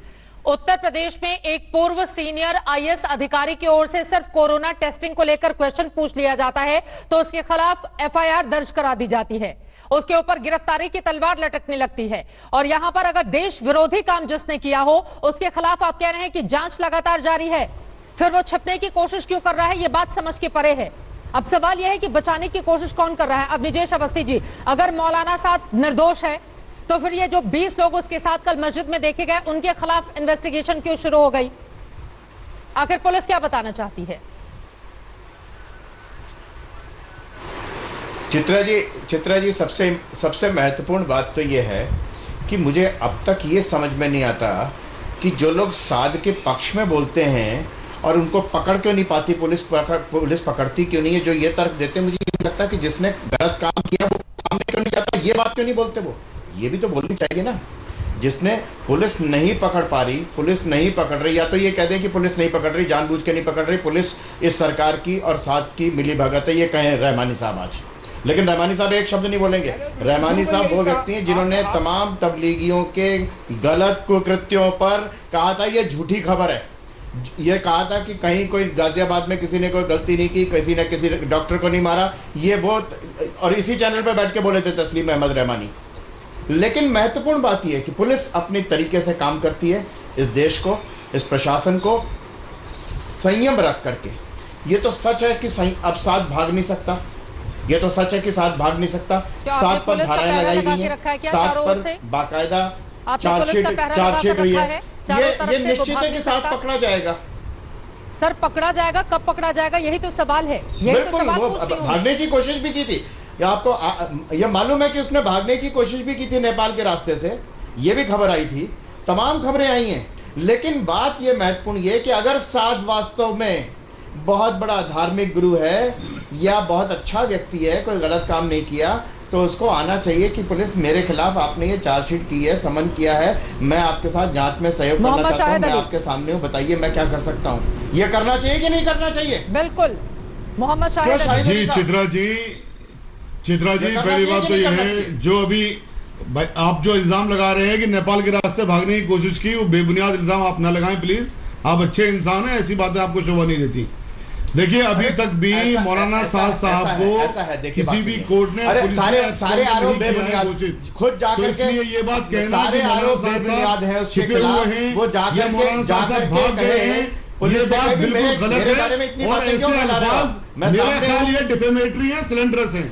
उत्तर प्रदेश में एक पूर्व सीनियर आईएएस अधिकारी की ओर से सिर्फ कोरोना टेस्टिंग को लेकर क्वेश्चन पूछ लिया जाता है तो उसके खिलाफ एफआईआर दर्ज करा दी जाती है, उसके ऊपर गिरफ्तारी की तलवार लटकने लगती है। और यहां पर अगर देश विरोधी काम जिसने किया हो उसके खिलाफ आप कह रहे हैं कि जांच लगातार जारी है, फिर वो छुपने की कोशिश क्यों कर रहा है? ये बात समझ के परे है। अब सवाल यह है कि बचाने की कोशिश कौन कर रहा है? अब निजेश अवस्थी जी, अगर मौलाना साद निर्दोष है तो फिर ये जो 20 लोग उसके साथ कल मस्जिद में देखे गए उनके खिलाफ इन्वेस्टिगेशन क्यों शुरू हो गई? आखिर पुलिस क्या बताना चाहती है? चित्रा जी सबसे महत्वपूर्ण बात तो ये है कि मुझे अब तक ये समझ में नहीं आता कि जो लोग साद के पक्ष में बोलते हैं और उनको पकड़ क्यों नहीं पाती पुलिस पकड़ती क्यों नहीं है? जो ये तर्क देते हैं, मुझे ये लगता है कि जिसने गलत काम किया वो सामने क्यों नहीं जाता, ये बात क्यों नहीं बोलते? वो ये भी तो बोलनी चाहिए ना। जिसने पुलिस नहीं पकड़ पा रही, पुलिस नहीं पकड़ रही, या तो ये कह दें कि पुलिस नहीं पकड़ रही, जानबूझ के नहीं पकड़ रही, पुलिस इस सरकार की और साथ की मिली भगत है, ये कहें रहमानी साहब आज। लेकिन रहमानी साहब एक शब्द नहीं बोलेंगे। रहमानी साहब वो व्यक्ति हैं जिन्होंने तमाम तबलीगियों के गलत कुकृत्यों पर कहा था ये झूठी खबर है, ये कहा था कि कहीं कोई गाजियाबाद में किसी ने कोई गलती नहीं की, किसी ने किसी डॉक्टर को नहीं मारा, ये वो, और इसी चैनल पर बैठ के बोले थे तस्लीम अहमद रहमानी। लेकिन महत्वपूर्ण बात यह है कि पुलिस अपने तरीके से काम करती है, इस देश को, इस प्रशासन को संयम रख करके। ये तो सच है कि अब साथ भाग नहीं सकता, ये तो सच है कि साथ भाग नहीं सकता। साथ पर धाराएं लगाई गई हैं, साथ पर बाकायदा चार्जशीट हुई है। ये निश्चित है कि साथ पकड़ा जाएगा। सर पकड़ा जाएगा, कब पकड़ा जाएगा, यही तो सवाल है। बिल्कुल, वो भागने की कोशिश भी की थी। आपको ये मालूम है कि उसने भागने की कोशिश भी की थी नेपाल के रास्ते से, ये भी खबर आई थी, तमाम खबरें आई हैं। लेकिन बात ये महत्वपूर्ण ये कि अगर साद वास्तव में बहुत बड़ा धार्मिक गुरु है या बहुत अच्छा व्यक्ति है, कोई गलत काम नहीं किया, तो उसको आना चाहिए कि पुलिस मेरे खिलाफ आपने ये चार्जशीट की है, समन किया है, मैं आपके साथ जांच में सहयोग करना चाहता हूं, मैं आपके सामने हूं, बताइए मैं क्या कर सकता हूं। ये करना चाहिए कि नहीं करना चाहिए? बिल्कुल मोहम्मद शाहिद जी। चित्रा जी पहली बात तो ये है, जो अभी आप जो इल्जाम लगा रहे हैं कि नेपाल के रास्ते भागने की कोशिश की, वो बेबुनियाद इल्जाम आप ना लगाएं प्लीज। आप अच्छे इंसान हैं, ऐसी बातें आपको शोभा नहीं देती। देखिए अभी तक भी मौलाना साद साहब को किसी भी कोर्ट ने सारे आरोप बेबुनियाद, खुद जाकर के ये बात कहना सारे आरोप बेबुनियाद है, उसके खिलाफ वो जाकर के भाग गए हैं, ये बात बिल्कुल गलत है। और ऐसे अल्फाज मेरा ख्याल ये डिफेमेटरी है, सिलेंडरस हैं।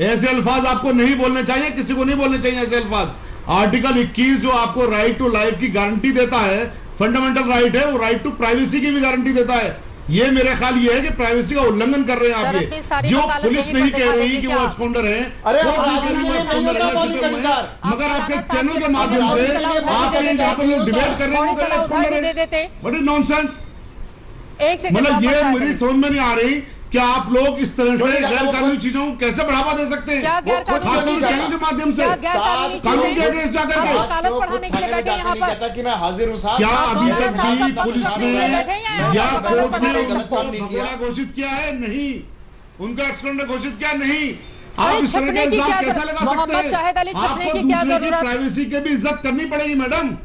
ऐसे अल्फाज आपको नहीं बोलने चाहिए, किसी को नहीं बोलने चाहिए ऐसे अल्फाज। आर्टिकल 21 जो आपको राइट टू लाइफ की गारंटी देता है, फंडामेंटल राइट है, वो राइट टू प्राइवेसी की भी गारंटी देता है। ये मेरा ख्याल ये है कि प्राइवेसी का उल्लंघन कर रहे हैं आप। ये जो पुलिस नहीं कह रही कि वो एक्सपाउंडर है, मगर आपके चैनल के माध्यम से आप यहाँ पर डिबेट कर रहे हैं, व्हाट इज नॉनसेंस। मतलब ये मेरी समझ में नहीं आ रही क्या आप लोग इस तरह से गैर कानूनी चीजों को कैसे बढ़ावा दे सकते हैं, खासतौर चैनल के माध्यम से। कानून के अगेंस्ट जाकर कि मैं हाजिर हूं साहब। क्या अभी तक भी पुलिस ने या कोर्ट ने उनको भगोड़ा घोषित किया है? नहीं। उनका एक्सपेंडर घोषित किया नहीं। आप इस तरह के इल्जाम कैसे लगा सकते हैं? आपको दूसरे की प्राइवेसी की भी इज्जत करनी पड़ेगी मैडम।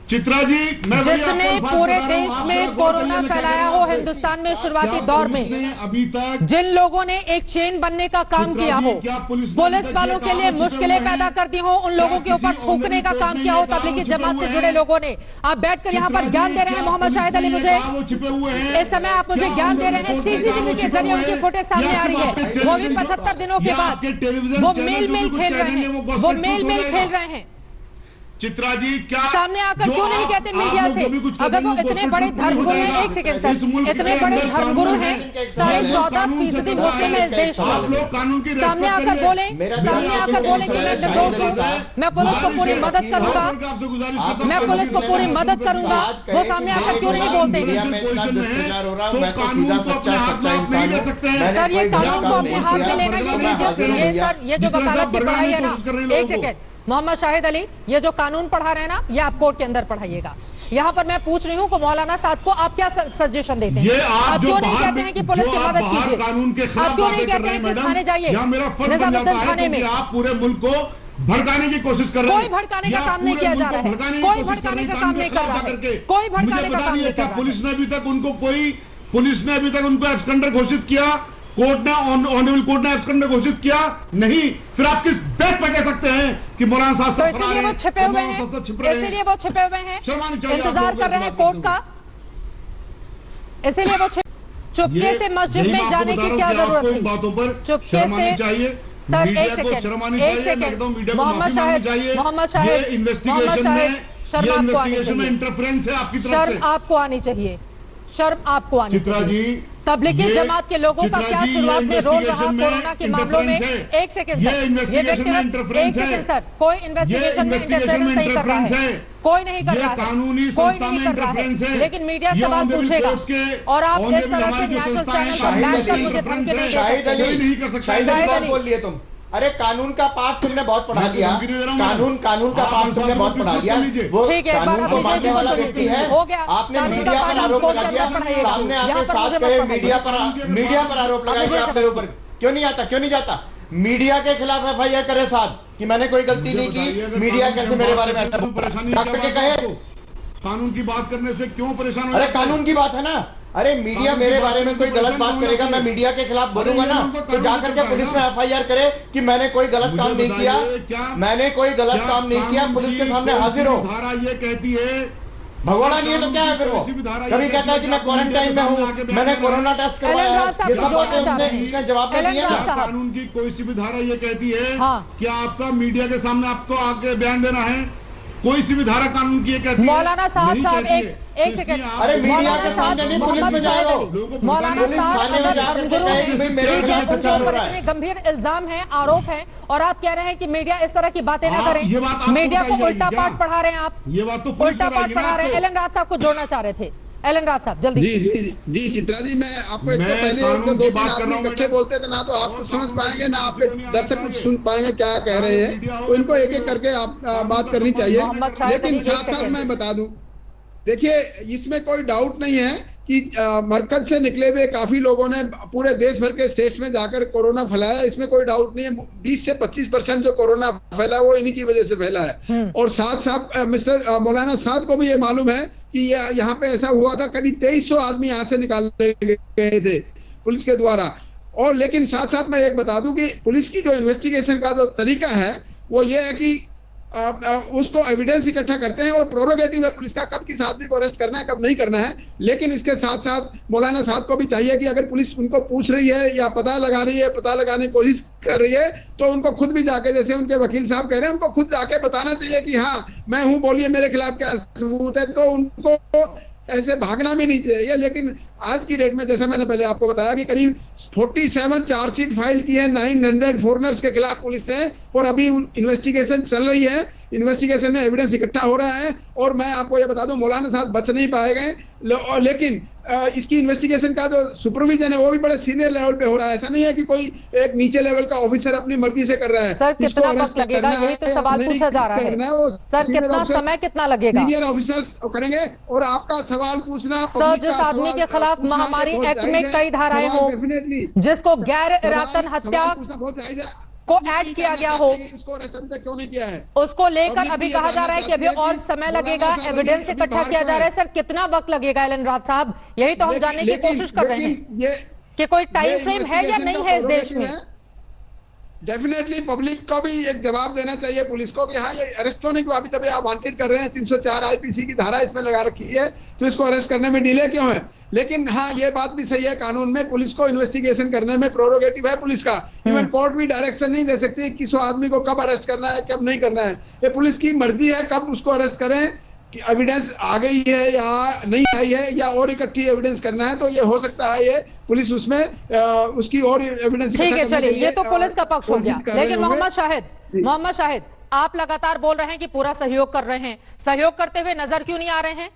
चित्रा जी, जिसने पूरे देश में कोरोना फैलाया हो, हिंदुस्तान में शुरुआती दौर में अभी तक जिन लोगों ने एक चेन बनने का काम किया हो, पुलिस वालों के लिए मुश्किलें पैदा कर दी हो, उन लोगों के ऊपर थूकने का काम किया हो, तबलीगी जमात से जुड़े लोगों ने। आप बैठकर यहाँ पर ज्ञान दे रहे हैं मोहम्मद शाहिद अली मुझे, इस समय आप मुझे ज्ञान दे रहे हैं, सीसीटीवी के जरिए उनकी फुटेज सामने आ रही है, वो भी 75 दिनों के बाद। वो मेल खेल रहे हैं, वो मेल खेल रहे हैं। चित्रा जी क्या सामने आकर क्यों नहीं कहते मीडिया से? अगर वो इतने बड़े धर्मगुरु हैं, एक सेकंड सर, इतने बड़े धर्मगुरु हैं, 14.5% मुस्लिम है इस देश में, सामने आकर बोले कि मैं निर्दोष हूँ, मैं पुलिस को पूरी मदद करूंगा, मैं पुलिस को पूरी मदद करूंगा, वो सामने आकर क्यों नहीं बोलते? सर ये कानून को अपने हाथ में लेना, ये जो वकालत की पढ़ाई है ना, एक सेकंड मोहम्मद शाहिद अली, ये जो कानून पढ़ा रहे हैं ना, ये आप कोर्ट के अंदर पढ़ाइएगा। यहाँ पर मैं पूछ रही हूँ कि मौलाना साद को आप क्या सजेशन देते हैं? आप क्यों नहीं कहते हैं कि पुलिस की मदद कीजिए? कानून के खिलाफ आप क्यों नहीं कहते हैं कि थाने जाइए? मेरा फर्ज बन जाता है कि आप पूरे मुल्क को भड़काने की कोशिश कर रहे हैं। कोई भड़काने का काम नहीं किया जा रहा है, कोई भड़काने का काम नहीं कर रहा है, कोई भड़काने का काम नहीं कर रहा है। पुलिस ने अभी तक उनको एब्सकंडर घोषित किया, कोर्ट ने ऑनरेबल कोर्ट ने एब्सकंडर घोषित किया नहीं, फिर आप किस बेस पर कह सकते हैं कि मौलाना साहब तो इसीलिए वो छिपे हुए हैं, इसीलिए वो छिपे हुए हैं, इंतजार कर रहे हैं कोर्ट का, इसीलिए वो चुपके से मस्जिद में जाने की क्या जरूरत थी? बातों पर चुपके से चाहिए सर, मीडिया को शर्म आनी चाहिए, मीडिया को माफी मांगनी चाहिए। मोहम्मद शाहिद, ये इन्वेस्टिगेशन में इंटरफेरेंस है आपकी तरफ से। शर्म आपको आनी चाहिए, शर्म आपको आनी चित्रा चाहिए। जी, तबलीगी जमात के लोगों का क्या शुरुआत में रोल रहा कोरोना के मामलों में? एक सेकंड सर, ये व्यक्तिगत, एक सेकंड सर, कोई इन्वेस्टिगेशन में इंटरफेरेंस नहीं कर रहा है, कोई नहीं कर रहा है, कानूनी कोई नहीं कर रहा है, लेकिन मीडिया सवाल पूछेगा और आप इस तरह से नेशनल चैनल पर बैठकर मुझे धमकी नहीं दे सकते। शाहिद अली बोल लिए तुम, अरे कानून का पाठ तुमने बहुत पढ़ा लिया, कानून का पाठ तुमने बहुत पढ़ा लिया, वो कानून को मानने वाला व्यक्ति है, आपने मीडिया पर आरोप लगा दिया, सामने आके साथ कहे मीडिया पर आरोप लगाएंगे आपके ऊपर, क्यों नहीं आता, क्यों नहीं जाता? मीडिया के खिलाफ एफआईआर करे साथ कि मैंने कोई गलती नहीं की, मीडिया कैसे मेरे बारे में ऐसा डॉक्टर के कहे? कानून की बात करने से क्यों परेशान हो? अरे कानून की बात है ना, अरे मीडिया मेरे बारे में कोई गलत बात करेगा, मैं मीडिया के खिलाफ बोलूंगा ना, तो जाकर के पुलिस में एफआईआर करे कि मैंने कोई गलत काम नहीं किया, मैंने कोई गलत काम नहीं किया, पुलिस के सामने हाजिर हो। धारा ये कहती है, भगोड़ा नहीं है तो क्या है फिर? वो कभी कहता है कि मैं क्वारंटाइन में हूँ, मैंने कोरोना टेस्ट करवाया, ये सब बातें उसने जवाब में दिया। कानून की कोई सी भी धारा ये कहती है कि आपका मीडिया के सामने आपको आके बयान देना है, कोई सी भी धारा कानून की ये कहती है? मौलाना साहब एक सेकंड, अरे मीडिया के सामने नहीं, पुलिस में जाओ, मौलाना साहब साहब इतने गंभीर इल्जाम है, आरोप है, और आप कह रहे हैं कि मीडिया इस तरह की बातें ना करें, मीडिया को उल्टा पाठ पढ़ा रहे हैं आप, ये बात तो उल्टा पाठ पढ़ा रहे हैं। एलन राज साहब को जोड़ना चाह रहे थे, एलन राज साहब जल्दी। जी चित्रा जी, मैं आपको एक तो पहले दो तीन आदमी इकट्ठे बोलते थे ना, तो आप कुछ समझ पाएंगे ना आपके दर्शक कुछ सुन पाएंगे क्या कह रहे हैं, तो इनको एक एक करके आप बात करनी चाहिए। लेकिन साथ साथ मैं बता दूं, देखिए इसमें कोई डाउट नहीं है कि मरकज से निकले हुए काफी लोगों ने पूरे देश भर के स्टेट्स में जाकर कोरोना फैलाया, इसमें कोई डाउट नहीं है। 20 से 25% जो कोरोना फैला वो इन्हीं की वजह से फैला है। और साथ साथ मिस्टर मौलाना साहब को भी ये मालूम है कि यहाँ पे ऐसा हुआ था, करीब 2300 आदमी यहाँ से निकाले गए थे पुलिस के द्वारा। और लेकिन साथ साथ मैं एक बता दूं कि पुलिस की जो इन्वेस्टिगेशन का जो तरीका है वो ये है कि उसको एविडेंस इकट्ठा करते हैं और प्रोरोगेटिव है पुलिस का कब किस आदमी को अरेस्ट करना है कब नहीं करना है। लेकिन इसके साथ साथ मौलाना साहब को भी चाहिए कि अगर पुलिस उनको पूछ रही है या पता लगा रही है, पता लगाने की कोशिश कर रही है, तो उनको खुद भी जाके, जैसे उनके वकील साहब कह रहे हैं, उनको खुद जाके बताना चाहिए कि हाँ मैं हूं, बोलिए मेरे खिलाफ क्या सबूत है। तो उनको ऐसे भागना भी नहीं चाहिए। लेकिन आज की डेट में जैसे मैंने पहले आपको बताया कि करीब 47 चार्जशीट फाइल की है 900 फॉरेनर्स के खिलाफ पुलिस ने, और अभी इन्वेस्टिगेशन चल रही है, इन्वेस्टिगेशन में एविडेंस इकट्ठा हो रहा है। और मैं आपको ये बता दूं, मौलाना साहब बच नहीं पाए गए, लेकिन इसकी इन्वेस्टिगेशन का जो सुपरविजन है वो भी बड़े सीनियर लेवल पे हो रहा है। ऐसा नहीं है कि कोई एक नीचे लेवल का ऑफिसर अपनी मर्जी से कर रहा है। सर कितना वक्त लगेगा, यही तो सवाल पूछा जा रहा है। सर कितना समय कितना लगेगा? सीनियर ऑफिसर्स करेंगे। और आपका सवाल पूछना, सर जिस आदमी के खिलाफ महामारी एक्ट में कई धाराएं हो, जिसको गैर इरादतन हत्या को ऐड किया गया हो, उसको अरेस्ट अभी तक क्यों नहीं किया है? उसको लेकर अभी कहा जा रहा है कि अभी और समय लगेगा, एविडेंस इकट्ठा किया जा रहा है। सर कितना वक्त लगेगा एलन राज साहब? यही तो हम जानने की कोशिश कर रहे हैं कि कोई टाइम फ्रेम है या नहीं है इस देश में। डेफिनेटली पब्लिक को भी एक जवाब देना चाहिए पुलिस को कि हाँ ये अरेस्ट क्यों नहीं हुआ, अभी तभी आप वांटेड कर रहे हैं, 304 आईपीसी की धारा इसमें लगा रखी है, तो इसको अरेस्ट करने में डिले क्यों है? लेकिन हाँ ये बात भी सही है, कानून में पुलिस को इन्वेस्टिगेशन करने में प्रोरोगेटिव है पुलिस का। इवन कोर्ट भी डायरेक्शन नहीं दे सकती किसी आदमी को कब अरेस्ट करना है कब नहीं करना है, ये पुलिस की मर्जी है कब उसको अरेस्ट करें, कि एविडेंस आ गई है या नहीं आई है या और इकट्ठी एविडेंस करना है, तो ये हो सकता है ये पुलिस उसमें उसकी और एविडेंस। ठीक है, चलिए ये तो पुलिस का पक्ष हो गया, लेकिन मोहम्मद शाहिद आप लगातार बोल रहे हैं कि पूरा सहयोग कर रहे हैं, सहयोग करते हुए नजर क्यों नहीं आ रहे हैं?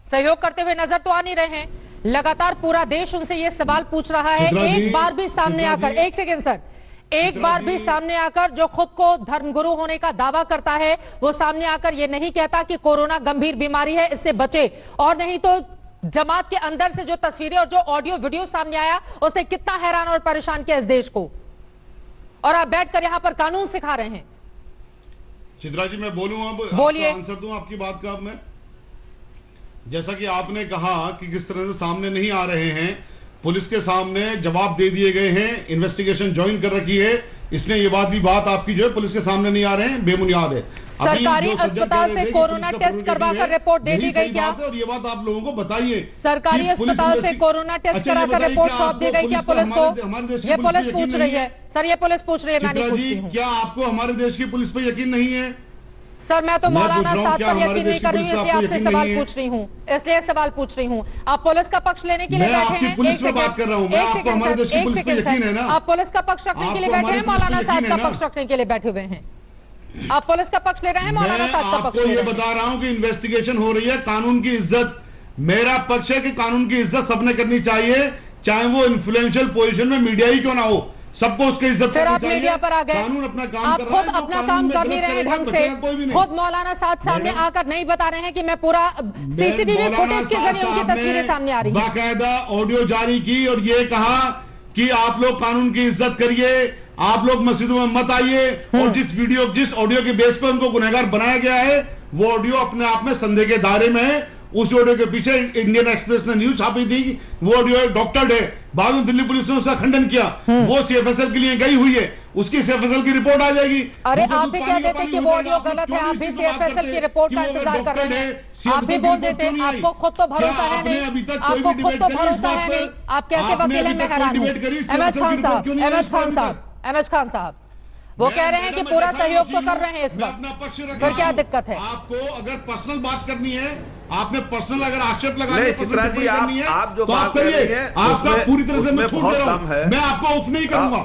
सहयोग करते हुए नजर तो आ नहीं रहे हैं, लगातार पूरा देश उनसे ये सवाल पूछ रहा है। एक बार भी सामने आकर, एक सेकेंड सर, एक बार भी सामने आकर जो खुद को धर्मगुरु होने का दावा करता है वो सामने आकर ये नहीं कहता कि कोरोना गंभीर बीमारी है, इससे बचे। और नहीं तो जमात के अंदर से जो तस्वीरें और जो ऑडियो वीडियो सामने आया उसने कितना हैरान और परेशान किया इस देश को, और आप बैठकर यहां पर कानून सिखा रहे हैं। चित्रा जी मैं बोलूं, अब बोलिए, आंसर दूं आपकी बात का। अब मैं जैसा कि आपने कहा कि किस तरह से सामने नहीं आ रहे हैं, पुलिस के सामने जवाब दे दिए गए हैं, इन्वेस्टिगेशन ज्वाइन कर रखी है, इसलिए ये बात आपकी जो है पुलिस के सामने नहीं आ रहे हैं बेबुनियाद है। सरकारी अस्पताल से कोरोना टेस्ट करवाकर रिपोर्ट दे दी गई क्या? और ये बात आप लोगों को बताइए, सरकारी अस्पताल से कोरोना टेस्ट कराकर रिपोर्ट सौंप दी गई क्या पुलिस को? ये पुलिस पूछ रही है सर, ये पुलिस पूछ रही है, मैं नहीं पूछती हूँ। क्या आपको हमारे देश की पुलिस पे यकीन नहीं है? सर मैं तो मौलाना साहब पर यकीन नहीं कर रही हूँ, इसलिए आपसे सवाल पूछ रही हूँ, इसलिए सवाल पूछ रही हूँ। आप पुलिस का पक्ष लेने के लिए बैठे हैं? पुलिस में बात कर रहा हूँ, आपको हमारे देश की पुलिस पे यकीन है ना? आप पुलिस का पक्ष रखने के लिए बैठे हैं, मौलाना साहब का पक्ष रखने के लिए बैठे हुए हैं? आप पुलिस का पक्ष ले रहे हैं, मौलाना साहब का पक्ष ले रहे हैं? मैं बता रहा हूँ कि इन्वेस्टिगेशन हो रही है, कानून की इज्जत, मेरा पक्ष है कि कानून की इज्जत सबने करनी चाहिए, चाहे वो इन्फ्लुएंशियल पोजीशन में मीडिया ही क्यों ना हो, सबको उसकी इज्जत करनी चाहिए। मीडिया पर आ गए, कानून अपना काम आप कर रहा है, खुद अपना काम कर नहीं रहे ढंग से, खुद मौलाना साहब सामने आकर नहीं बता रहे हैं कि मैं पूरा सीसीटीवी फुटेज के जरिए उनकी तस्वीरें सामने आ रही हैं। बाकायदा ऑडियो जारी की और ये कहा कि आप लोग कानून की इज्जत करिए, आप लोग मस्जिदों में मत आइए, और जिस ऑडियो के बेस पर उनको गुनहगार बनाया गया है वो ऑडियो अपने आप में संदेह के दायरे में है। उस ऑडियो के पीछे इंडियन एक्सप्रेस ने न्यूज छापी थी, वो ऑडियो डॉक्टर्ड है, बाद में दिल्ली पुलिस ने उसका खंडन किया, वो सीएफएसएल के लिए गई हुई है, उसकी सीएफएसएल की रिपोर्ट आ जाएगी। अरे आप भी कह देते कि वो ऑडियो गलत है, आप भी सीएफएसएल की रिपोर्ट का इंतजार कर रहे हैं, आप भी बोल देते, आपको खुद तो भरोसा है नहीं, आपको खुद तो भरोसा है नहीं, आप कैसे वकील हैं मैं हैरान हूं। एमएच खान साहब वो कह रहे हैं कि पूरा सहयोग तो कर रहे हैं इस वक्त, फिर क्या दिक्कत है? आपको अगर पर्सनल बात करनी है, आपने पर्सनल अगर आक्षेप लगानी है, आप जो बात करिए, आपका पूरी तरह से मैं छूट दे रहा हूं, मैं आपको ऑफ नहीं करूंगा।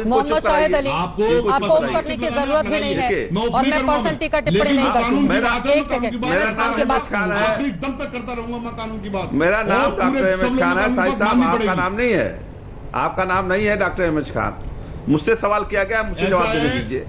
मोहम्मद शाहिद अली, आपको ऑफ करने की जरूरत भी नहीं है, और मैं पर्सनल टिकट टिप्पणी नहीं करूंगा। एक सेकंड, आपकी बात आखिरी दम तक करता रहूंगा मैं कानून की बात। मेरा नाम डॉक्टर एमएच खान है, साहिब साहब आपका नाम नहीं है, आपका नाम नहीं है डॉक्टर एमएच खान। मुझसे सवाल किया गया, मुझे जवाब देने दीजिए।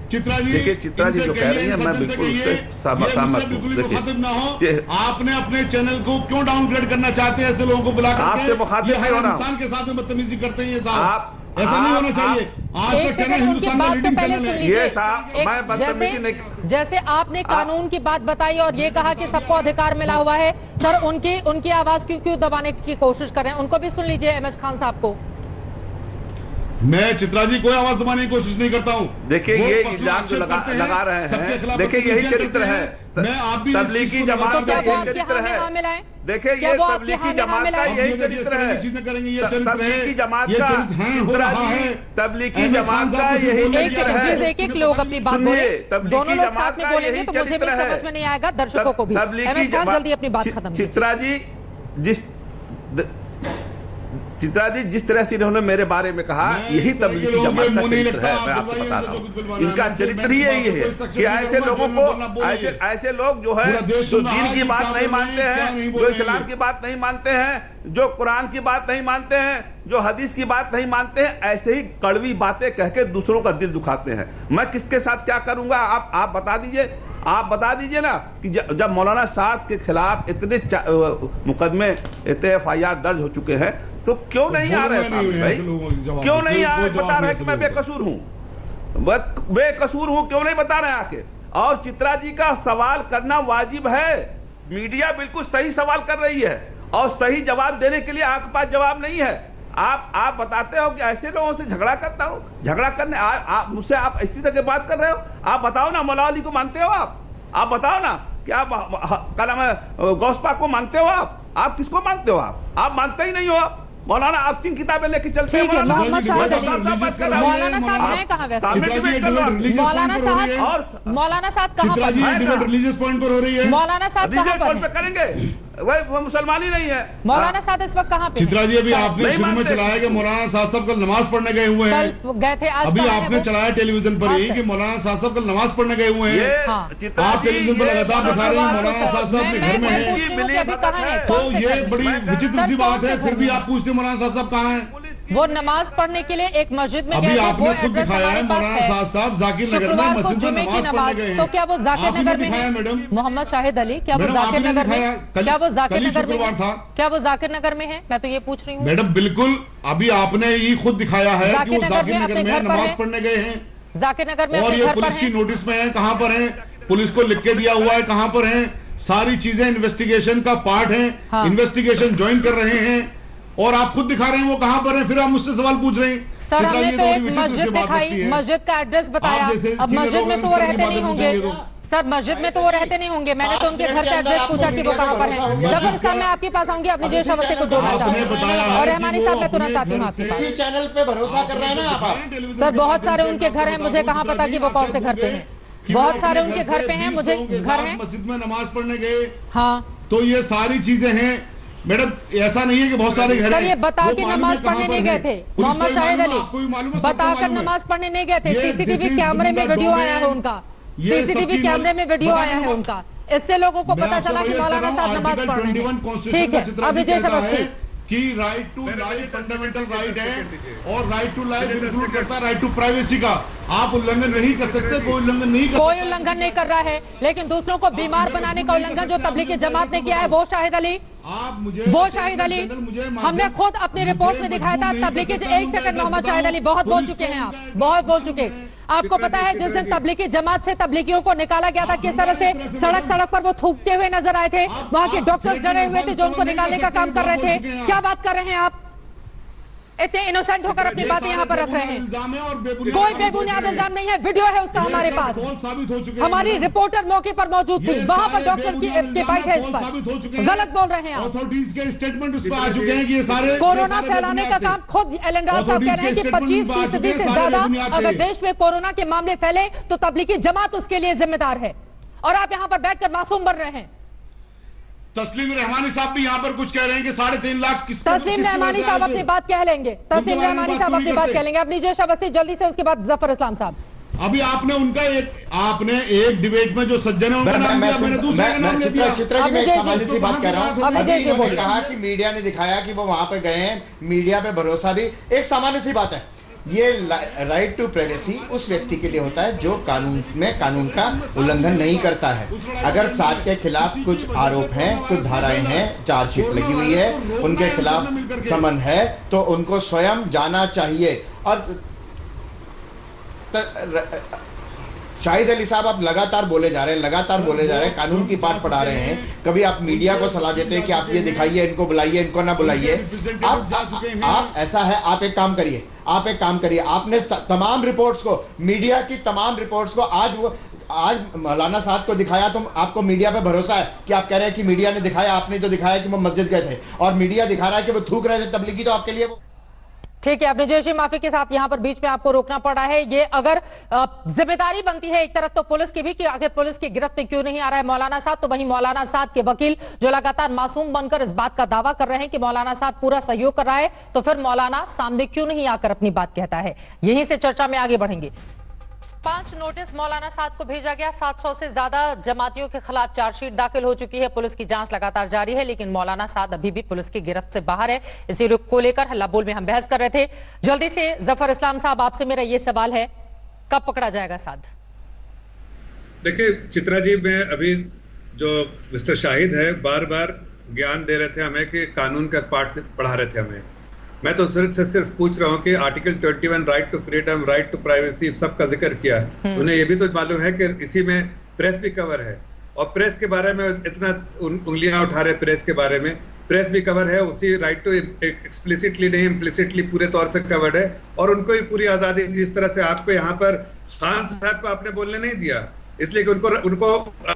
देखिए चित्रा जी जो कह रही है मैं बिल्कुल उससे सहमत हूँ। देखिए आपने अपने चैनल को क्यों डाउनग्रेड करना चाहते हैं ऐसे लोगों को बुलाकर? आपसे मुखातिब नहीं होना, इंसान के साथ में बदतमीजी करते हैं ये साहब, ऐसा नहीं होना चाहिए। आज तक चैनल हिंदुस्तान का लीडिंग चैनल है ये साहब, मैं बदतमीजी नहीं। जैसे आपने कानून की बात बताई और ये कहा कि सबको अधिकार मिला हुआ है, सर उनकी आवाज क्यों दबाने की कोशिश कर रहे हैं? उनको भी सुन लीजिए, एमएच खान साहब को। मैं चित्रा जी कोई आवाज दबाने की कोशिश नहीं करता हूँ। देखिए ये इल्जाम जो लगा रहे हैं, देखिए यही चरित्र है, मैं आप भी तबलीगी जमात का यही चरित्र है। देखिए ये तबलीगी जमात का यही चरित्र है, तबलीगी जमात का तबलीगी जमात का यही चरित्र है। एक एक लोग अपनी बात बोले, दोनों लोग साथ में बोलेंगे तो मुझे भी समझ में नहीं आएगा, दर्शकों को भी। एमएच खान जल्दी अपनी बात खत्म कीजिए। चित्रा जी जिस तरह से इन्होंने मेरे बारे में कहा, यही तबलीगी जमात का चरित्र है। मैं आपको बता रहा हूँ, इनका चरित्र ही यही है कि ऐसे लोगों को, ऐसे लोग जो है जो दीन की बात नहीं मानते हैं, जो इस्लाम की बात नहीं मानते हैं, जो कुरान की बात नहीं मानते हैं, जो हदीस की बात नहीं मानते हैं, ऐसे ही कड़वी बातें कह के दूसरों का दिल दुखाते हैं। मैं किसके साथ क्या करूंगा आप बता दीजिए, आप बता दीजिए ना कि जब मौलाना साहब के खिलाफ इतने मुकदमे, इतने FIR दर्ज हो चुके हैं, तो क्यों नहीं आ रहे सामने भाई? क्यों नहीं आ रहे? बता रहे कि मैं बेकसूर हूँ, बेकसूर हूँ, क्यों नहीं बता रहे आके? और चित्रा जी का सवाल करना वाजिब है, मीडिया बिल्कुल सही सवाल कर रही है और सही जवाब देने के लिए आपके पास जवाब नहीं है। आप बताते हो कि ऐसे लोगों से झगड़ा करता हूँ, झगड़ा करने मुझसे आप इसी तरह की बात कर रहे हो। आप बताओ ना, मौला अली को मानते हो आप बताओ ना कि आप क्या नाम है, गौस पाक को मानते हो आप? आप किसको मानते हो? आप मानते ही नहीं हो। मौलाना आप किन किताबें लेके चलते हैं? ठीक है, मोहम्मद शाहिद अली। मौलाना मौलाना साहब हैं कहाँ वैसे? मौलाना साहब और मौलाना साहब कहाँ चित्रा जी पर? डिबेट रिलीजियस पॉइंट पर हो रही है। मौलाना साहब कहाँ रिलीजियस पॉइंट पर पे हैं? करेंगे, वो मुसलमान ही नहीं है। मौलाना साहब इस वक्त कहाँ पे हैं? चित्रा जी अभी आपने नहीं शुरू में मानते। चलाया कि मौलाना साहब कल नमाज पढ़ने गए हुए हैं। कल गए थे, आज अभी कहाँ हैं आपने वो? चलाया टेलीविजन पर हाँ, यही सर। कि मौलाना साहब कल नमाज पढ़ने गए हुए ये हैं। हाँ। चित्रा आप जी, टेलीविजन पर ये लगातार सब दिखा रहे हैं बात तो मौलाना सर, साहब अपने घर में मैं हैं। पूछ रही हूँ कि अभी कहाँ हैं? तो कौन से ये घर में? बड़ी विचित्र सर, सी कौन बात से है, घर फिर भी में? आप पूछते हैं मौलाना साहब कहाँ हैं? वो नमाज पढ़ने के लिए एक मस्जिद में अभी गए थे, वो आपने खुद एड्रेस दिखाया है हमारे पास मौलाना है। साहब जाकिर नगर में शुक्रवार को मस्जिद में जुमे की नमाज पढ़ने नमाज, गए हैं। तो क्या वो जाकिर आपने नगर में दिखाया है? मैडम। मोहम्मद शाहिद अली, क्या वो मैडम, जाकिर आपने नगर में? दिखाया, क्या वो जाकिर कल ही नगर में शुक्रवार है? था। क्या वो जाकिर नगर में है? मैं तो ये पूछ रही हूँ। मैडम बिल्कुल, अभी आपने ये खुद दिखाया है कि जाकिर वो नगर जाकिर में नगर अपने में घर पर नमाज है। पढ़ने गए हैं जाकिर नगर में और अपने ये घर पर पुलिस की हैं। नोटिस में है, कहां पर है, पुलिस को लिख के दिया हुआ है, कहां पर है, सारी चीजें इन्वेस्टिगेशन का पार्ट है। हाँ। इन्वेस्टिगेशन ज्वाइन कर रहे हैं और आप खुद दिखा रहे हैं वो कहां पर है, फिर आप मुझसे सवाल पूछ रहे हैं। सर, चित्रा हमने जी, तो बड़ी एक विचित्र सी मस्जिद बात दिखाई, लगती है। मस्जिद का एड्रेस बताया। आप जैसे अब सीनियर मस्जिद में लोग तो वो इस तरह की रहते नहीं बातें होंगे। पूछेंगे सर, मस्जिद में तो वो रहते नहीं होंगे। मैंने तो उनके घर का एड्रेस पूछा कि वो कहाँ पर है। जफर साहब, मैं आपके पास आऊंगी, अपनी जेश अवस्थी को जोड़ना आपने चाहूंगी। बताया है और कि रहमानी वो साहब, मैं तुरंत अपने आती हूँ घर आपके से- पास। इसी चैनल पे भरोसा कर रहे हैं ना आप। सर, बहुत सारे उनके घर हैं, मुझे कहाँ पता कि वो कौन से घर पे हैं। बहुत सारे उनके घर पे हैं, मुझे घर हैं। मस्जिद में नमाज पढ़ने गए, हाँ तो ये सारी चीजें हैं मैडम। ऐसा नहीं है कि बहुत सारे घर सर, हैं। ये बता वो के मालूम नमाज है कहाँ पढ़ने पर नहीं गए हैं। थे। पुलिस को मोहम्मद भी शाहिद मालूम है, अली आपको भी मालूम है, सबको बताकर मालूम है। नमाज पढ़ने नहीं गए थे। ये सीसीटीवी this is कैमरे में within the वीडियो domain। आया है उनका। ये सीसीटीवी सबकी कैमरे में वीडियो बता आया है दूं, उनका। इससे लोगों को मैं पता आपसे चला कि वही मौलाना कह रहा साहब हूं, नमाज आर्टिकल पढ़ रहे 21 हैं। कॉन्स्टिट्यूशन ठीक का है, चित्रा अभी जी जेश कहता अवस्थी। है कि right to life fundamental right है और राइट टू लाइफ इंक्लूड करता है राइट टू प्राइवेसी का। आप उल्लंघन नहीं कर सकते, कोई उल्लंघन नहीं कर कोई उल्लंघन नहीं कर रहा है, लेकिन दूसरों को बीमार बनाने का उल्लंघन जो तबलीगी जमात ने किया है, वो शाहिद अली, आप मुझे वो शाहिद अली, हमने खुद अपनी रिपोर्ट में दिखाया था। तबलीगी, एक सेकंड मोहम्मद शाहिद अली, बहुत बोल चुके हैं आप, बहुत बोल चुके। आपको पता है जिस दिन तबलीगी जमात से तबलीगियों को निकाला गया था, किस तरह से सड़क सड़क पर वो थूकते हुए नजर आए थे। वहां के डॉक्टर्स डरे हुए थे जो उनको निकालने का काम कर रहे थे। क्या बात कर रहे हैं आप? इतने इनोसेंट होकर अपनी बातें यहाँ पर रख रहे हैं। कोई बेबुनियाद इल्जाम नहीं है, वीडियो है उसका हमारे पास। साबित हो चुके हैं। हमारी रिपोर्टर मौके पर मौजूद थी, वहां पर डॉक्टर की बाइट है इस पर। गलत बोल रहे हैं आप। अथॉरिटीज के स्टेटमेंट उस पर आ चुके हैं कि ये सारे कोरोना फैलाने का काम खुद एलेंडाल साहब कह रहे हैं कि 25% से ज्यादा अगर देश में कोरोना के मामले फैले तो तबलीगी जमात उसके लिए जिम्मेदार है। और आप यहाँ पर बैठकर मासूम बन रहे हैं। तस्लीम रहमानी साहब भी यहाँ पर कुछ कह रहे हैं कि 3.5 लाख तस्लीम रहमानी साहब अपनी बात कह लेंगे। तस्लीम रहमानी साहब अपनी बात कह लेंगे। अब नीचे अवस्थी जल्दी से, उसके बाद जफर इस्लाम साहब। अभी आपने एक डिबेट में जो सज्जन है उनका नाम लिया, मैंने दूसरे का नाम ले दिया। चित्रा जी, मैं एक सामान्य सी बात कर रहा हूँ। अभी अभी जैसे इन्होंने कहा कि मीडिया ने दिखाया कि वो वहां पे गए हैं, मीडिया पे भरोसा भी एक सामान्य सी बात है। ये राइट टू प्राइवेसी उस व्यक्ति के लिए होता है जो कानून का उल्लंघन नहीं करता है। अगर साथ के खिलाफ कुछ आरोप हैं, कुछ धाराएं हैं, चार्जशीट लगी हुई है, उनके खिलाफ समन है, तो उनको स्वयं जाना चाहिए। और शाहिद अली साहब, आप लगातार बोले जा रहे हैं, कानून की पाठ पढ़ा रहे हैं। कभी आप मीडिया को सलाह देते हैं कि आप ये दिखाइए, इनको बुलाइए, इनको ना बुलाइए। आप ऐसा है, आप एक काम करिए, आपने तमाम रिपोर्ट्स को, मीडिया की तमाम रिपोर्ट्स को आज मौलाना साहब को दिखाया, तो आपको मीडिया पे भरोसा है कि आप कह रहे हैं कि मीडिया ने दिखाया, आपने तो दिखाया कि वो मस्जिद गए थे और मीडिया दिखा रहा है कि वो थूक रहे थे तबलीगी, तो आपके लिए वो ठीक है। अपने जैशी माफी के साथ यहाँ पर बीच में आपको रोकना पड़ा है। ये अगर जिम्मेदारी बनती है एक तरफ तो पुलिस की भी कि आखिर पुलिस की गिरफ्त में क्यों नहीं आ रहा है मौलाना साहब, तो वहीं मौलाना साहब के वकील जो लगातार मासूम बनकर इस बात का दावा कर रहे हैं कि मौलाना साहब पूरा सहयोग कर रहा है, तो फिर मौलाना सामने क्यों नहीं आकर अपनी बात कहता है। यहीं से चर्चा में आगे बढ़ेंगे। 5 नोटिस मौलाना साहब को भेजा गया। 700 से ज्यादा जमातियों के खिलाफ चार्जशीट दाखिल हो चुकी है। पुलिस की जांच लगातार जारी है, लेकिन मौलाना साहब अभी भी पुलिस की गिरफ्त से बाहर है। इसी को लेकर हल्ला बोल में हम बहस कर रहे थे। जल्दी से जफर इस्लाम साहब, आपसे मेरा ये सवाल है, कब पकड़ा जाएगा साद? देखिए चित्रा जी, मैं अभी जो मिस्टर शाहिद है बार बार ज्ञान दे रहे थे हमें कि कानून का पाठ पढ़ा रहे थे हमें। मैं तो सिर्फ पूछ रहा हूँ कि article 21 right to freedom, right to privacy, सबका जिक्र किया। उन्हें ये भी तो मालूम है कि इसी में प्रेस भी कवर है, और प्रेस के बारे में इतना उंगलियां उठा रहे प्रेस के बारे में। प्रेस भी कवर है, उसी राइट टू एक्सप्लिसिटली नहीं इम्प्लिसिटली पूरे तौर से कवर्ड है, और उनको भी पूरी आजादी, जिस तरह से आपको यहाँ पर खान साहब को आपने बोलने नहीं दिया, इसलिए कि उनको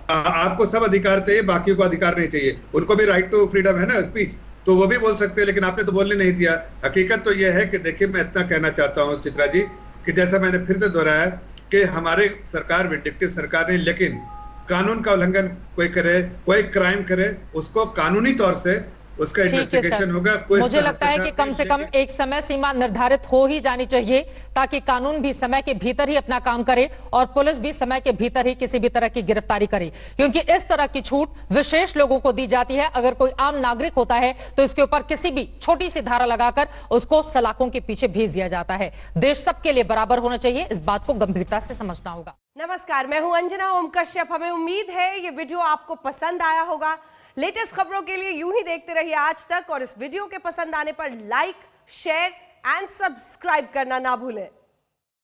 आपको सब अधिकार चाहिए, बाकियों को अधिकार नहीं चाहिए। उनको भी राइट टू फ्रीडम है ना स्पीच, तो वो भी बोल सकते हैं, लेकिन आपने तो बोलने नहीं दिया। हकीकत तो यह है कि देखिए, मैं इतना कहना चाहता हूं चित्रा जी कि जैसा मैंने फिर से दोहराया कि हमारे सरकार विंडिक्टिव सरकार नहीं, लेकिन कानून का उल्लंघन कोई करे, कोई क्राइम करे, उसको कानूनी तौर से उसका इन्वेस्टिगेशन होगा। मुझे लगता है कि कम से कम एक समय सीमा निर्धारित हो ही जानी चाहिए, ताकि कानून भी समय के भीतर ही अपना काम करे और पुलिस भी समय के भीतर ही किसी भी तरह की गिरफ्तारी करे, क्योंकि इस तरह की छूट विशेष लोगों को दी जाती है। अगर कोई आम नागरिक होता है तो इसके ऊपर किसी भी छोटी सी धारा लगाकर उसको सलाखों के पीछे भेज दिया जाता है। देश सबके लिए बराबर होना चाहिए, इस बात को गंभीरता से समझना होगा। नमस्कार, मैं हूं अंजना ओम कश्यप। हमें उम्मीद है ये वीडियो आपको पसंद आया होगा। लेटेस्ट खबरों के लिए यूं ही देखते रहिए आज तक, और इस वीडियो के पसंद आने पर लाइक, शेयर एंड सब्सक्राइब करना ना भूलें।